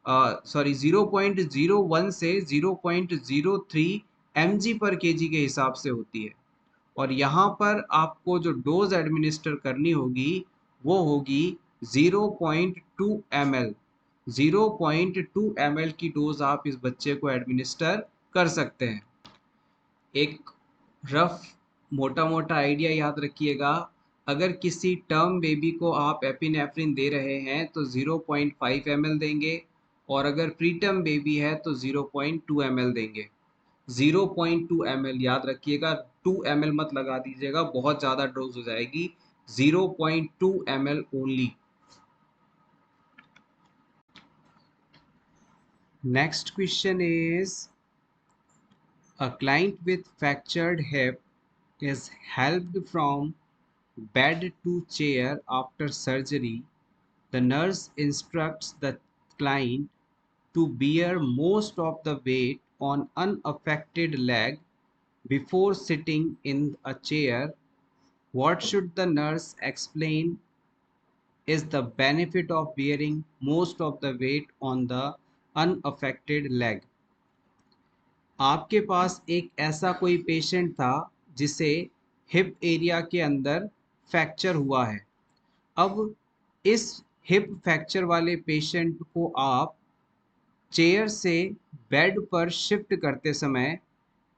0.01 से 0.03 mg पर केजी के हिसाब से होती है। और यहाँ पर आपको जो डोज एडमिनिस्टर करनी होगी वो होगी 0.2 ml। 0.2 ml की डोज आप इस बच्चे को एडमिनिस्टर कर सकते हैं। एक रफ मोटा मोटा आइडिया याद रखिएगा, अगर किसी टर्म बेबी को आप एपिनेफ्रिन दे रहे हैं तो 0.5 ml देंगे, और अगर प्री टर्म बेबी है तो 0.2 ml देंगे। 0.2 ml याद रखिएगा, 2 ml मत लगा दीजिएगा, बहुत ज़्यादा डोज हो जाएगी। 0.2 ml only. Next question is, a client with fractured hip is helped from bed to chair after surgery. The nurse instructs the client to bear most of the weight on unaffected leg before sitting in a chair. What should the nurse explain is the benefit of bearing most of the weight on the unaffected leg? आपके पास एक ऐसा कोई patient था जिसे hip area के अंदर fracture हुआ है। अब इस हिप फ्रैक्चर वाले पेशेंट को आप चेयर से बेड पर शिफ्ट करते समय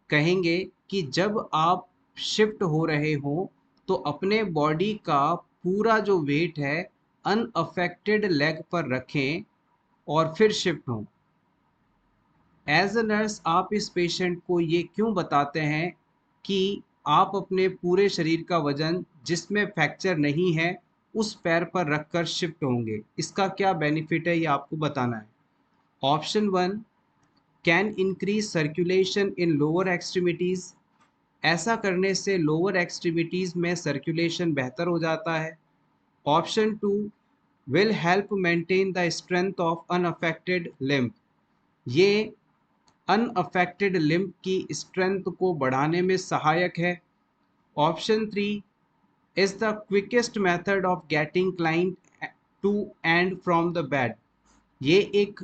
कहेंगे कि जब आप शिफ्ट हो रहे हो तो अपने बॉडी का पूरा जो वेट है अनअफेक्टेड लेग पर रखें और फिर शिफ्ट हों। एज अ नर्स आप इस पेशेंट को ये क्यों बताते हैं कि आप अपने पूरे शरीर का वजन जिसमें फ्रैक्चर नहीं है उस पैर पर रखकर शिफ्ट होंगे? इसका क्या बेनिफिट है ये आपको बताना है। Option 1, can increase circulation in lower extremities. ऐसा करने से लोअर एक्सट्रीमिटीज़ में सर्कुलेशन बेहतर हो जाता है। Option 2, will help maintain the strength of unaffected limb. ये अनअफेक्टेड लिम्ब की स्ट्रेंथ को बढ़ाने में सहायक है। Option 3, is the quickest method of getting client to and from the bed. ये एक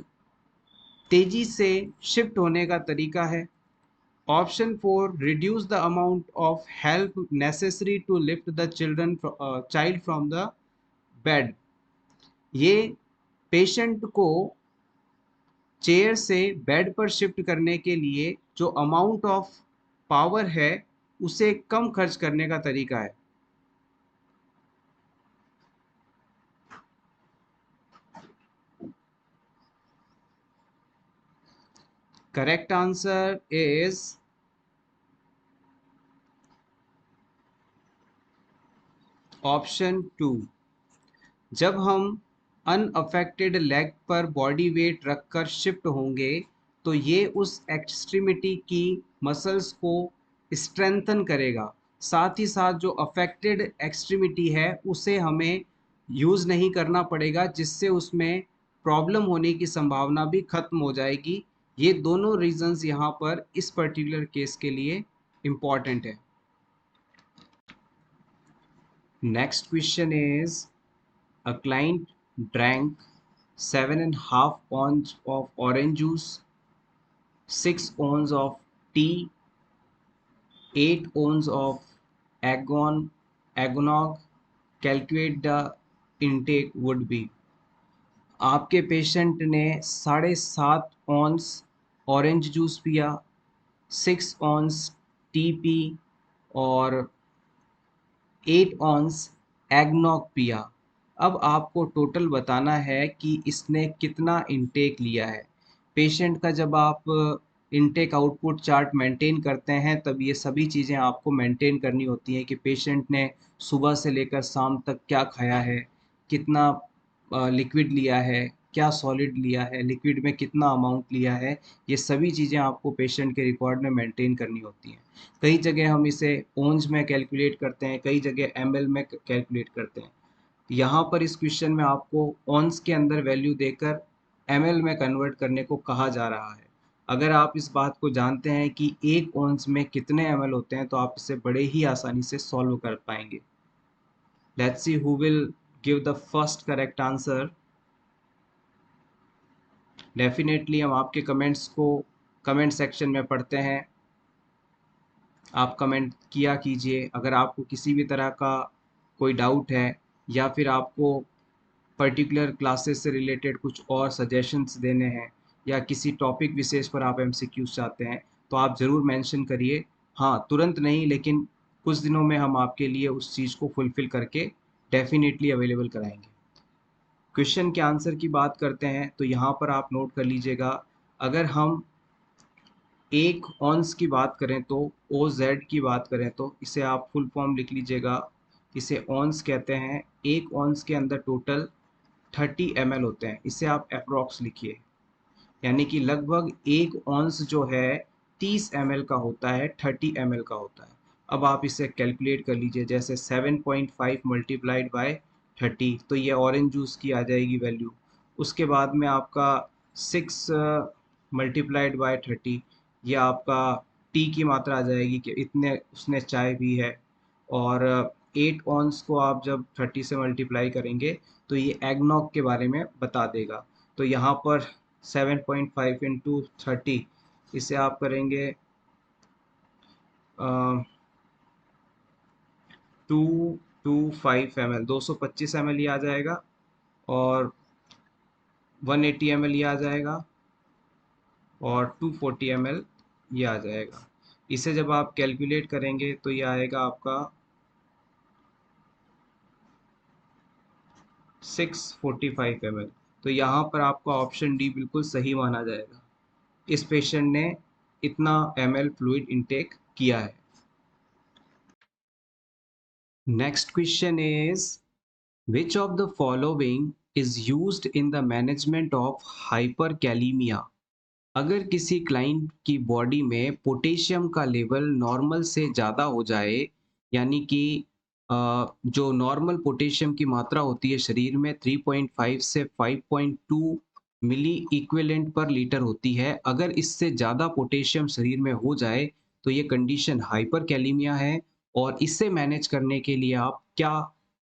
तेजी से शिफ्ट होने का तरीका है। Option 4, reduce the amount of help necessary to lift the child from the bed. ये पेशेंट को चेयर से बेड पर शिफ्ट करने के लिए जो अमाउंट ऑफ पावर है उसे कम खर्च करने का तरीका है। Correct answer is option 2। जब हम अनअफेक्टेड लेग पर बॉडी वेट रखकर शिफ्ट होंगे तो ये उस एक्सट्रीमिटी की मसल्स को स्ट्रेंथन करेगा। साथ ही साथ जो अफेक्टेड एक्सट्रीमिटी है उसे हमें यूज़ नहीं करना पड़ेगा, जिससे उसमें प्रॉब्लम होने की संभावना भी खत्म हो जाएगी। ये दोनों रीजंस यहाँ पर इस पर्टिकुलर केस के लिए इम्पॉर्टेंट है। Next question is, a client drank 7.5 ounces of orange juice, 6 ounces of tea, 8 ounces of eggnog. Calculate the intake would be. आपके पेशेंट ने 7.5 ऑन्स ऑरेंज जूस पिया, 6 ऑन्स टी पी और 8 ऑन्स एगनॉग पिया। अब आपको टोटल बताना है कि इसने कितना इनटेक लिया है। पेशेंट का जब आप इनटेक आउटपुट चार्ट मेंटेन करते हैं तब ये सभी चीज़ें आपको मेंटेन करनी होती हैं कि पेशेंट ने सुबह से लेकर शाम तक क्या खाया है, कितना लिक्विड लिया है, क्या सॉलिड लिया है, लिक्विड में कितना अमाउंट लिया है, ये सभी चीज़ें आपको पेशेंट के रिकॉर्ड में मेंटेन करनी होती हैं। कई जगह हम इसे ओंस में कैलकुलेट करते हैं, कई जगह एमएल में कैलकुलेट करते हैं। यहाँ पर इस क्वेश्चन में आपको ऑन्स के अंदर वैल्यू देकर एमएल में कन्वर्ट करने को कहा जा रहा है। अगर आप इस बात को जानते हैं कि एक ऑन्स में कितने एमएल होते हैं तो आप इसे बड़े ही आसानी से सॉल्व कर पाएंगे। Let's see who will give the first correct answer. Definitely हम आपके कमेंट्स को कमेंट सेक्शन में पढ़ते हैं। आप कमेंट किया कीजिए। अगर आपको किसी भी तरह का कोई डाउट है या फिर आपको पर्टिकुलर क्लासेस से रिलेटेड कुछ और सजेशंस देने हैं या किसी टॉपिक विशेष पर आप एमसीक्यूज चाहते हैं तो आप ज़रूर मेंशन करिए। हाँ, तुरंत नहीं, लेकिन कुछ दिनों में हम आपके लिए उस चीज़ को फुलफ़िल करके डेफ़िनेटली अवेलेबल कराएँगे। क्वेश्चन के आंसर की बात करते हैं तो यहाँ पर आप नोट कर लीजिएगा। अगर हम एक ऑन्स की बात करें तो ओ जेड की बात करें तो इसे आप फुल फॉर्म लिख लीजिएगा। इसे ऑन्स कहते हैं। एक ऑन्स के अंदर टोटल 30 ml होते हैं। इसे आप अप्रॉक्स लिखिए, यानी कि लगभग एक ऑन्स जो है 30 ml का होता है, 30 ml का होता है। अब आप इसे कैलकुलेट कर लीजिए, जैसे 7.5 मल्टीप्लाइड बाय 30, तो ये ऑरेंज जूस की आ जाएगी वैल्यू। उसके बाद में आपका 6 मल्टीप्लाइड बाय 30, ये आपका टी की मात्रा आ जाएगी कि इतने उसने चाय पी है। और 8 ऑन्स को आप जब 30 से मल्टीप्लाई करेंगे तो ये एगनॉग के बारे में बता देगा। तो यहाँ पर 7.5 इंटू 30, इसे आप करेंगे 225 ml, 225 ml ये आ जाएगा। और 180 ml ये आ जाएगा और 240 ml ये आ जाएगा। इसे जब आप कैलकुलेट करेंगे तो ये आएगा आपका 645 ml। तो यहाँ पर आपका ऑप्शन डी बिल्कुल सही माना जाएगा। इस पेशेंट ने इतना ml फ्लूइड इनटेक किया है। Next question is which of the following is used in the management of hyperkalemia? अगर किसी क्लाइंट की बॉडी में पोटेशियम का लेवल नॉर्मल से ज़्यादा हो जाए, यानी कि जो नॉर्मल पोटेशियम की मात्रा होती है शरीर में 3.5 से 5.2 मिली इक्विवेलेंट पर लीटर होती है, अगर इससे ज़्यादा पोटेशियम शरीर में हो जाए तो ये कंडीशन हाइपरकैलेमिया है। और इसे मैनेज करने के लिए आप क्या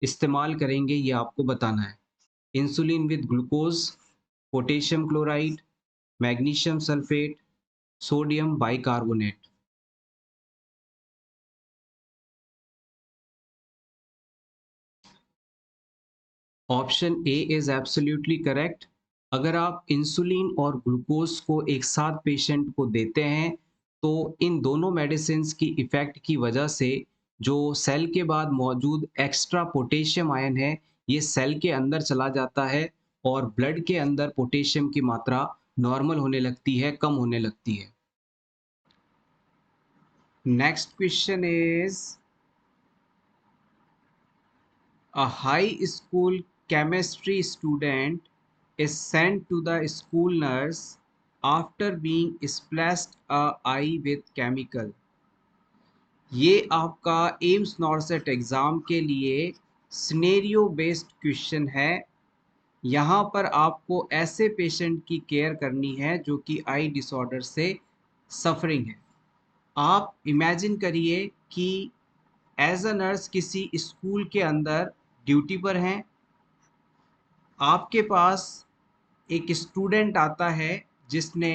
इस्तेमाल करेंगे ये आपको बताना है। Insulin with glucose, potassium chloride, magnesium sulphate, sodium bicarbonate. Option A is absolutely correct. अगर आप इंसुलिन और ग्लूकोज को एक साथ पेशेंट को देते हैं तो इन दोनों मेडिसिन की इफेक्ट की वजह से जो सेल के बाद मौजूद एक्स्ट्रा पोटेशियम आयन है ये सेल के अंदर चला जाता है और ब्लड के अंदर पोटेशियम की मात्रा नॉर्मल होने लगती है, कम होने लगती है। Next question is a high school chemistry student is sent to the school nurse after being splashed a eye with chemical। ये आपका एम्स नॉर्सेट एग्ज़ाम के लिए सिनेरियो बेस्ड क्वेश्चन है। यहाँ पर आपको ऐसे पेशेंट की केयर करनी है जो कि आई डिसऑर्डर से सफरिंग है। आप इमेजिन करिए कि एज अ नर्स किसी स्कूल के अंदर ड्यूटी पर हैं। आपके पास एक स्टूडेंट आता है जिसने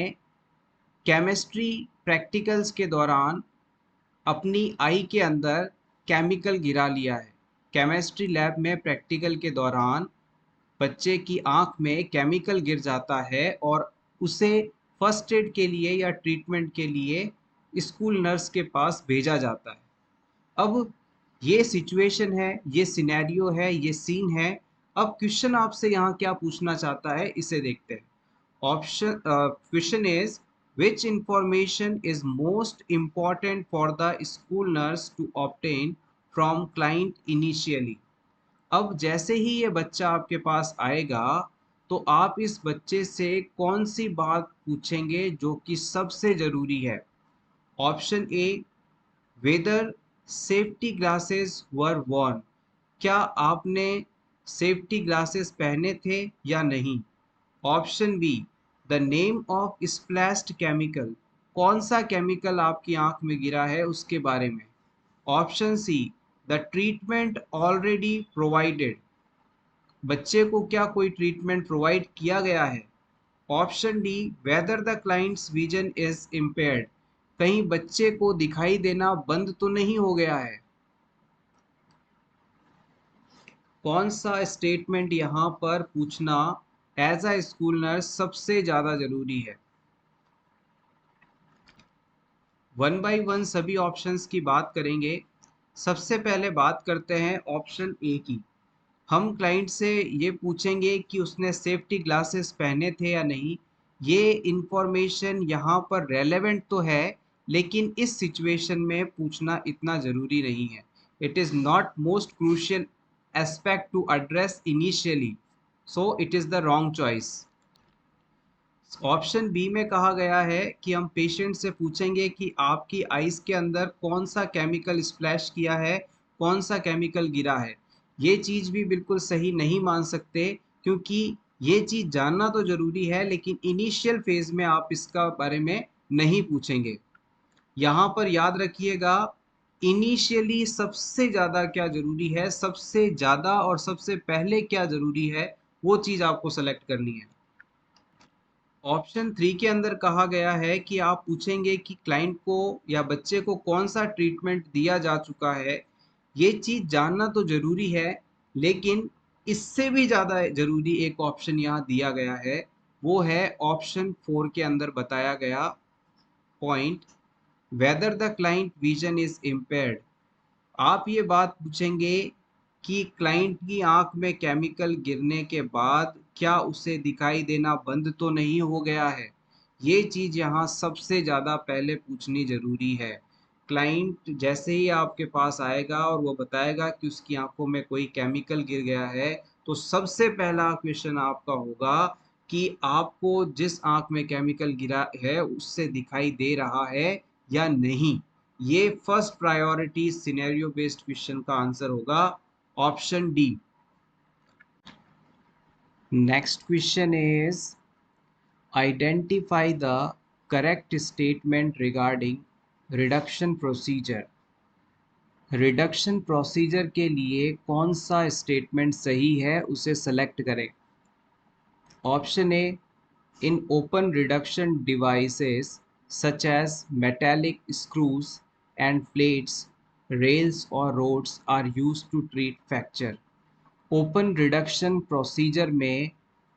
केमिस्ट्री प्रैक्टिकल्स के दौरान अपनी आई के अंदर केमिकल गिरा लिया है। केमिस्ट्री लैब में प्रैक्टिकल के दौरान बच्चे की आंख में केमिकल गिर जाता है और उसे फर्स्ट एड के लिए या ट्रीटमेंट के लिए स्कूल नर्स के पास भेजा जाता है। अब ये सिचुएशन है, ये सिनेरियो है, ये सीन है। अब क्वेश्चन आपसे यहाँ क्या पूछना चाहता है इसे देखते हैं। Option question is which information is most important for the school nurse to obtain from client initially। अब जैसे ही ये बच्चा आपके पास आएगा तो आप इस बच्चे से कौन सी बात पूछेंगे जो कि सबसे ज़रूरी है? Option A, whether safety glasses were worn, क्या आपने सेफ्टी ग्लासेस पहने थे या नहीं? Option B, the name of splashed chemical, कौन सा केमिकल आपकी आंख में गिरा है उसके बारे में? Option C, the treatment already provided, बच्चे को क्या कोई ट्रीटमेंट प्रोवाइड किया गया है? Option D, whether the client's vision is impaired, कहीं बच्चे को दिखाई देना बंद तो नहीं हो गया है? कौन सा स्टेटमेंट यहाँ पर पूछना एज अ स्कूल नर्स सबसे ज़्यादा ज़रूरी है? वन बाय वन सभी ऑप्शंस की बात करेंगे। सबसे पहले बात करते हैं ऑप्शन ए की। हम क्लाइंट से ये पूछेंगे कि उसने सेफ्टी ग्लासेस पहने थे या नहीं। ये इंफॉर्मेशन यहाँ पर रेलेवेंट तो है, लेकिन इस सिचुएशन में पूछना इतना ज़रूरी नहीं है। It is not most crucial aspect to address initially, so it is the wrong choice. Option B में कहा गया है कि हम पेशेंट से पूछेंगे कि आपकी आइज़ के अंदर कौन सा केमिकल स्प्लैश किया है, कौन सा केमिकल गिरा है। ये चीज़ भी बिल्कुल सही नहीं मान सकते, क्योंकि ये चीज़ जानना तो ज़रूरी है, लेकिन इनिशियल फेज़ में आप इसका बारे में नहीं पूछेंगे। यहाँ पर याद रखिएगा, इनिशियली सबसे ज़्यादा क्या ज़रूरी है, सबसे ज़्यादा और सबसे पहले क्या ज़रूरी है, वो चीज़ आपको सेलेक्ट करनी है। ऑप्शन थ्री के अंदर कहा गया है कि आप पूछेंगे कि क्लाइंट को या बच्चे को कौन सा ट्रीटमेंट दिया जा चुका है। ये चीज़ जानना तो ज़रूरी है, लेकिन इससे भी ज़्यादा ज़रूरी एक ऑप्शन यहाँ दिया गया है, वो है ऑप्शन फोर के अंदर बताया गया point, whether the client vision is impaired. आप ये बात पूछेंगे कि क्लाइंट की आंख में केमिकल गिरने के बाद क्या उसे दिखाई देना बंद तो नहीं हो गया है? ये चीज़ यहाँ सबसे ज़्यादा पहले पूछनी ज़रूरी है। क्लाइंट जैसे ही आपके पास आएगा और वो बताएगा कि उसकी आंखों में कोई केमिकल गिर गया है, तो सबसे पहला क्वेश्चन आपका होगा कि आपको जिस आंख में केमिकल गिरा है उससे दिखाई दे रहा है या नहीं। ये first priority scenario based question का आंसर होगा option D. Next question is identify the correct statement regarding reduction procedure. Reduction procedure के लिए कौन सा स्टेटमेंट सही है उसे सेलेक्ट करें। Option A, in open reduction devices such as metallic screws and plates, rails or rods are used to treat fracture। Open reduction procedure में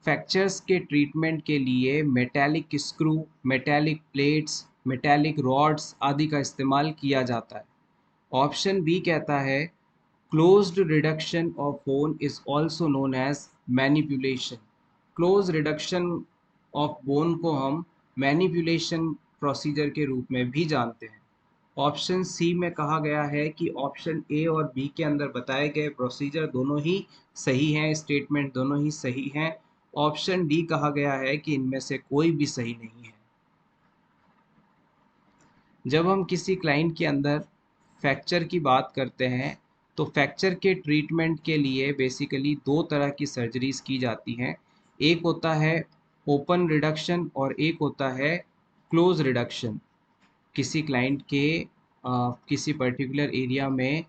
fractures के ट्रीटमेंट के लिए metallic screw, metallic plates, metallic rods आदि का इस्तेमाल किया जाता है। ऑप्शन बी कहता है, closed reduction of bone is also known as manipulation. Close reduction of bone को हम मैनिपुलेशन प्रोसीजर के रूप में भी जानते हैं। ऑप्शन सी में कहा गया है कि ऑप्शन ए और बी के अंदर बताए गए प्रोसीजर दोनों ही सही हैं, स्टेटमेंट दोनों ही सही हैं। ऑप्शन डी कहा गया है कि इनमें से कोई भी सही नहीं है। जब हम किसी क्लाइंट के अंदर फ्रैक्चर की बात करते हैं, तो फ्रैक्चर के ट्रीटमेंट के लिए बेसिकली दो तरह की सर्जरीज की जाती हैं। एक होता है ओपन रिडक्शन और एक होता है क्लोज रिडक्शन। किसी क्लाइंट के किसी पर्टिकुलर एरिया में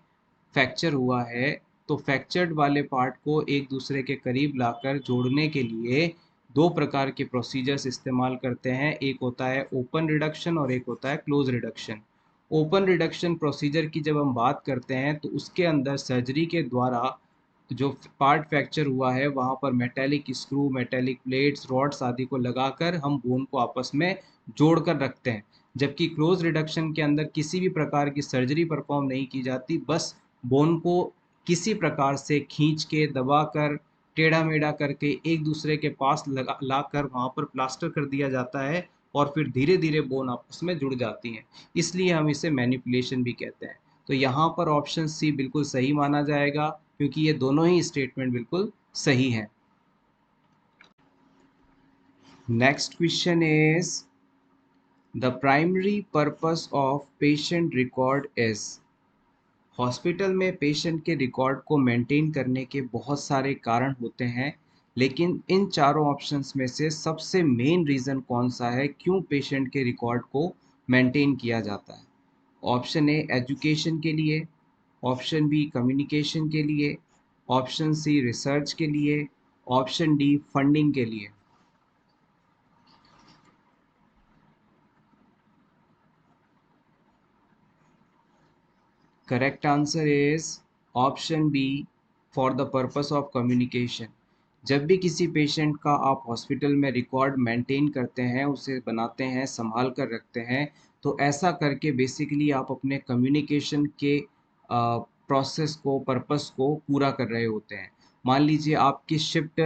फ्रैक्चर हुआ है, तो फ्रैक्चर्ड वाले पार्ट को एक दूसरे के करीब लाकर जोड़ने के लिए दो प्रकार के प्रोसीजर्स इस्तेमाल करते हैं। एक होता है ओपन रिडक्शन और एक होता है close reduction. Open reduction procedure की जब हम बात करते हैं, तो उसके अंदर सर्जरी के द्वारा जो पार्ट फ्रैक्चर हुआ है वहाँ पर metallic screw, metallic plates, rods आदि को लगाकर हम बोन को आपस में जोड़ कर रखते हैं। जबकि क्लोज रिडक्शन के अंदर किसी भी प्रकार की सर्जरी परफॉर्म नहीं की जाती, बस बोन को किसी प्रकार से खींच के, दबा कर, टेढ़ा मेढ़ा करके एक दूसरे के पास लगा लाकर वहाँ पर प्लास्टर कर दिया जाता है और फिर धीरे धीरे बोन आपस में जुड़ जाती हैं। इसलिए हम इसे मैनिपुलेशन भी कहते हैं। तो यहाँ पर ऑप्शन सी बिल्कुल सही माना जाएगा, क्योंकि ये दोनों ही स्टेटमेंट बिल्कुल सही हैं। Next question is the primary purpose of patient record is. Hospital में पेशेंट के रिकॉर्ड को मेंटेन करने के बहुत सारे कारण होते हैं, लेकिन इन चारों ऑप्शंस में से सबसे मेन रीज़न कौन सा है क्यों पेशेंट के रिकॉर्ड को मेंटेन किया जाता है? ऑप्शन ए एजुकेशन के लिए, ऑप्शन बी कम्युनिकेशन के लिए, ऑप्शन सी रिसर्च के लिए, ऑप्शन डी फंडिंग के लिए। Correct answer is option B, for the purpose of communication. जब भी किसी पेशेंट का आप हॉस्पिटल में रिकॉर्ड मेंटेन करते हैं, उसे बनाते हैं, संभाल कर रखते हैं, तो ऐसा करके बेसिकली आप अपने कम्युनिकेशन के प्रोसेस को, पर्पस को पूरा कर रहे होते हैं। मान लीजिए आपकी शिफ्ट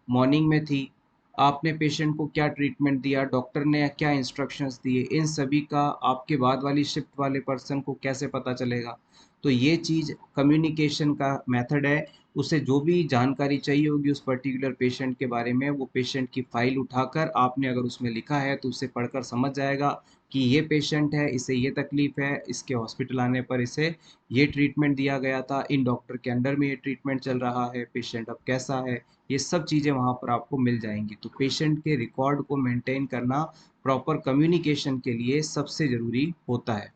मॉर्निंग में थी, आपने पेशेंट को क्या ट्रीटमेंट दिया, डॉक्टर ने क्या इंस्ट्रक्शंस दिए, इन सभी का आपके बाद वाली शिफ्ट वाले पर्सन को कैसे पता चलेगा? तो ये चीज़ कम्युनिकेशन का मेथड है। उसे जो भी जानकारी चाहिए होगी उस पर्टिकुलर पेशेंट के बारे में, वो पेशेंट की फ़ाइल उठाकर आपने अगर उसमें लिखा है तो उसे पढ़कर समझ जाएगा कि ये पेशेंट है, इसे ये तकलीफ़ है, इसके हॉस्पिटल आने पर इसे ये ट्रीटमेंट दिया गया था, इन डॉक्टर के अंडर में ये ट्रीटमेंट चल रहा है, पेशेंट अब कैसा है, ये सब चीज़ें वहाँ पर आपको मिल जाएंगी। तो पेशेंट के रिकॉर्ड को मेंटेन करना प्रॉपर कम्युनिकेशन के लिए सबसे ज़रूरी होता है।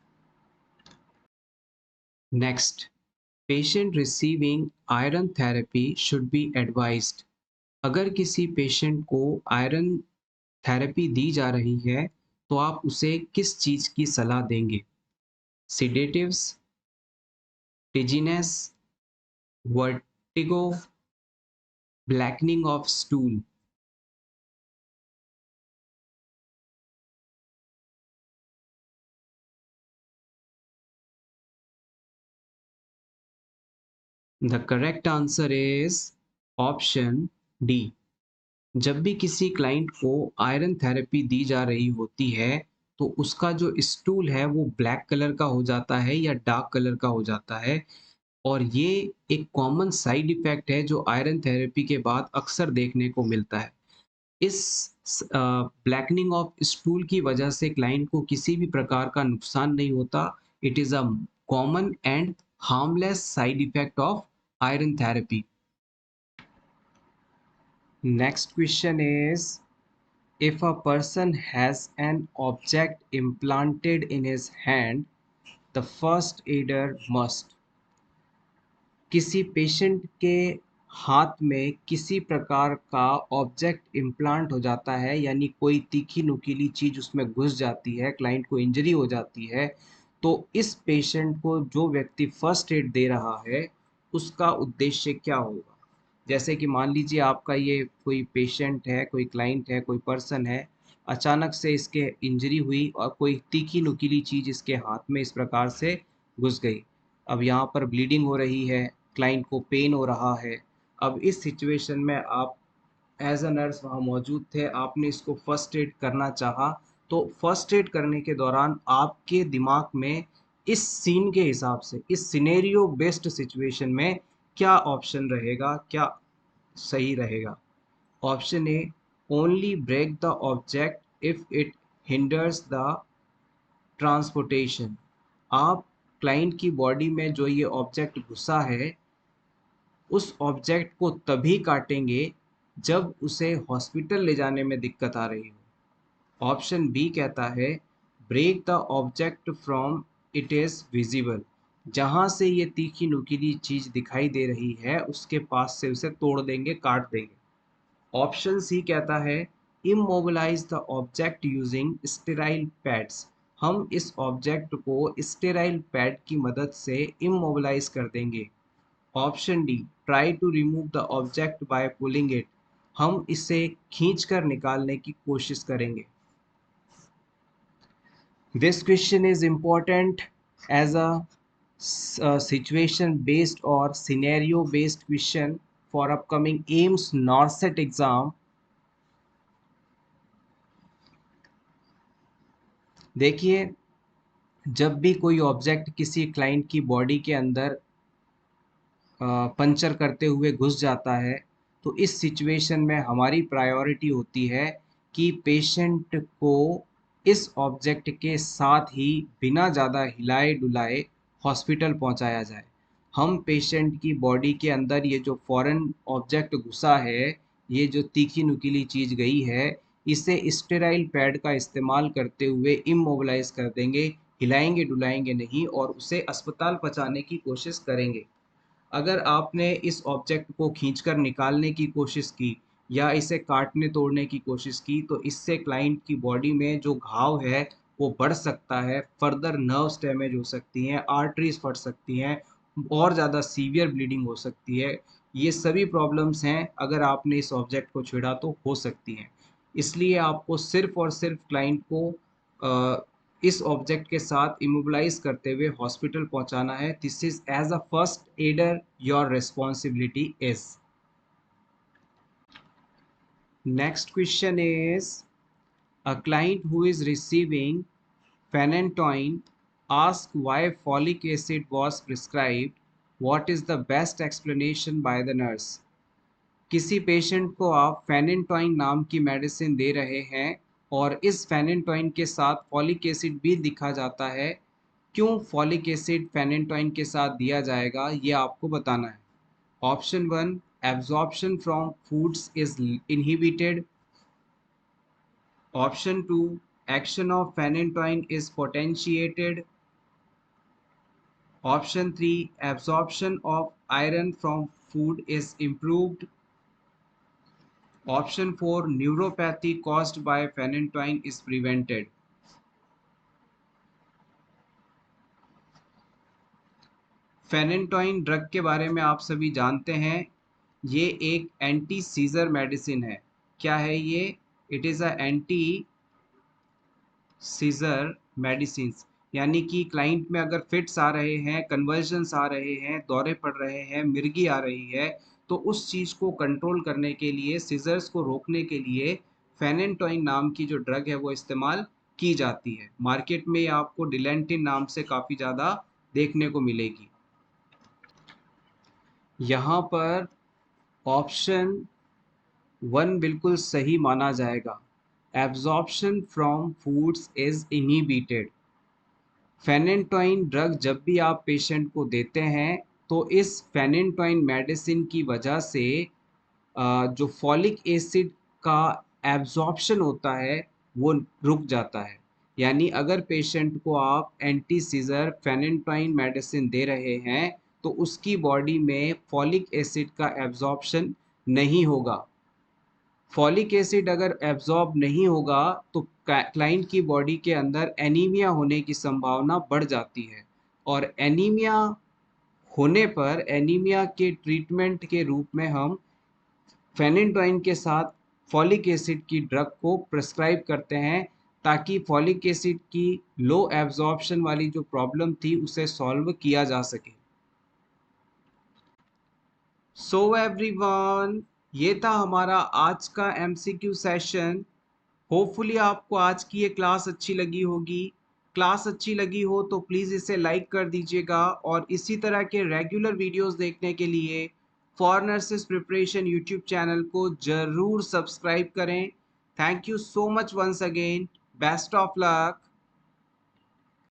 Next, patient receiving iron therapy should be advised. अगर किसी पेशेंट को आयरन थेरेपी दी जा रही है तो आप उसे किस चीज़ की सलाह देंगे? Sedatives, dizziness, vertigo, blackening of stool. The correct answer is option D. जब भी किसी क्लाइंट को आयरन थेरेपी दी जा रही होती है तो उसका जो स्टूल है वो ब्लैक कलर का हो जाता है या डार्क कलर का हो जाता है, और ये एक कॉमन साइड इफेक्ट है जो आयरन थेरेपी के बाद अक्सर देखने को मिलता है। इस ब्लैकनिंग ऑफ स्टूल की वजह से क्लाइंट को किसी भी प्रकार का नुकसान नहीं होता। It is a common and harmless side effect of iron therapy. Next question is, if a person has an object implanted in his hand, the first aider must। किसी पेशेंट के हाथ में किसी प्रकार का ऑब्जेक्ट इम्प्लांट हो जाता है, यानी कोई तीखी नुकीली चीज़ उसमें घुस जाती है, क्लाइंट को इंजरी हो जाती है, तो इस पेशेंट को जो व्यक्ति फर्स्ट एड दे रहा है उसका उद्देश्य क्या होगा? जैसे कि मान लीजिए आपका ये कोई पेशेंट है, कोई क्लाइंट है, कोई पर्सन है, अचानक से इसके इंजरी हुई और कोई तीखी नुकीली चीज़ इसके हाथ में इस प्रकार से घुस गई। अब यहाँ पर ब्लीडिंग हो रही है, क्लाइंट को पेन हो रहा है। अब इस सिचुएशन में आप एज अ नर्स वहाँ मौजूद थे, आपने इसको फर्स्ट एड करना चाहा, तो फर्स्ट एड करने के दौरान आपके दिमाग में इस सीन के हिसाब से, इस सिनेरियो बेस्ड सिचुएशन में क्या ऑप्शन रहेगा, क्या सही रहेगा? Option A, only break the object if it hinders the transportation. आप क्लाइंट की बॉडी में जो ये ऑब्जेक्ट घुसा है उस ऑब्जेक्ट को तभी काटेंगे जब उसे हॉस्पिटल ले जाने में दिक्कत आ रही हो। ऑप्शन बी कहता है, break the object from it is visible. जहाँ से ये तीखी नुकीली चीज़ दिखाई दे रही है उसके पास से उसे तोड़ देंगे, काट देंगे। ऑप्शन सी कहता है, immobilise the object using sterile pads. हम इस ऑब्जेक्ट को स्टेराइल पैड की मदद से इमोबिलाइज कर देंगे। Option D, try to remove the object by pulling it. हम इसे खींचकर निकालने की कोशिश करेंगे। This question is important as a situation based or scenario based question for upcoming AIMS NORCET exam। देखिए, जब भी कोई ऑब्जेक्ट किसी क्लाइंट की बॉडी के अंदर पंचर करते हुए घुस जाता है तो इस सिचुएशन में हमारी प्रायोरिटी होती है कि पेशेंट को इस ऑब्जेक्ट के साथ ही बिना ज़्यादा हिलाए डुलाए हॉस्पिटल पहुंचाया जाए। हम पेशेंट की बॉडी के अंदर ये जो फॉरेन ऑब्जेक्ट घुसा है, ये जो तीखी नुकीली चीज़ गई है, इसे स्टेराइल पैड का इस्तेमाल करते हुए इमोबिलाइज कर देंगे, हिलाएंगे डुलाएंगे नहीं और उसे अस्पताल पहुंचाने की कोशिश करेंगे। अगर आपने इस ऑब्जेक्ट को खींचकर निकालने की कोशिश की या इसे काटने तोड़ने की कोशिश की तो इससे क्लाइंट की बॉडी में जो घाव है वो बढ़ सकता है, फर्दर नर्व्स डैमेज हो सकती हैं, आर्टरीज फट सकती हैं और ज़्यादा सीवियर ब्लीडिंग हो सकती है। ये सभी प्रॉब्लम्स हैं अगर आपने इस ऑब्जेक्ट को छेड़ा तो हो सकती हैं। इसलिए आपको सिर्फ और सिर्फ क्लाइंट को इस ऑब्जेक्ट के साथ इमोबिलाइज करते हुए हॉस्पिटल पहुंचाना है। This is as a first aider your responsibility is. Next question is a client who is receiving phenytoin asked why folic acid was prescribed. What is the best explanation by the nurse? किसी patient को आप फेनेंटोइन नाम की medicine दे रहे हैं और इस फेनेंटोइन के साथ फॉलिक एसिड भी दिखा जाता है। क्यों फॉलिक एसिड फेनेंटोइन के साथ दिया जाएगा ये आपको बताना है। Option 1, absorption from foods is inhibited. Option 2, action of phenytoin is potentiated. Option 3, absorption of iron from food is improved. Option 4, neuropathy caused by phenytoin is prevented. Phenytoin drug के बारे में आप सभी जानते हैं। ये एक एंटी सीजर मेडिसिन है। क्या है ये? It is a anti scissor medicine, यानी कि क्लाइंट में अगर फिट्स आ रहे हैं, कन्वर्जन्स आ रहे हैं, दौरे पड़ रहे हैं, मिर्गी आ रही है, तो उस चीज़ को कंट्रोल करने के लिए, सीजर्स को रोकने के लिए फेनेंटोइन नाम की जो ड्रग है वो इस्तेमाल की जाती है। मार्केट में आपको डिलेंटिन नाम से काफ़ी ज़्यादा देखने को मिलेगी। यहाँ पर ऑप्शन 1 बिल्कुल सही माना जाएगा। Absorption from foods is inhibited. Phenytoin drug जब भी आप पेशेंट को देते हैं तो इस फेनेंटोइन मेडिसिन की वजह से जो फॉलिक एसिड का एब्जॉर्प्शन होता है वो रुक जाता है। यानी अगर पेशेंट को आप एंटी सीजर फेनेंटोइन मेडिसिन दे रहे हैं तो उसकी बॉडी में फॉलिक एसिड का एब्जॉर्प्शन नहीं होगा। फॉलिक एसिड अगर एब्जॉर्ब नहीं होगा तो क्लाइंट की बॉडी के अंदर एनीमिया होने की संभावना बढ़ जाती है और एनीमिया होने पर एनीमिया के ट्रीटमेंट के रूप में हम फेनेंटोइन के साथ फॉलिक एसिड की ड्रग को प्रिस्क्राइब करते हैं ताकि फॉलिक एसिड की लो एब्जॉर्प्शन वाली जो प्रॉब्लम थी उसे सॉल्व किया जा सके। सो एवरीवन, ये था हमारा आज का एमसीक्यू सेशन। होपफुली आपको आज की ये क्लास अच्छी लगी होगी। क्लास अच्छी लगी हो तो प्लीज़ इसे लाइक कर दीजिएगा और इसी तरह के रेगुलर वीडियोस देखने के लिए for nurses preparation YouTube channel को ज़रूर सब्सक्राइब करें। Thank you so much once again. Best of luck.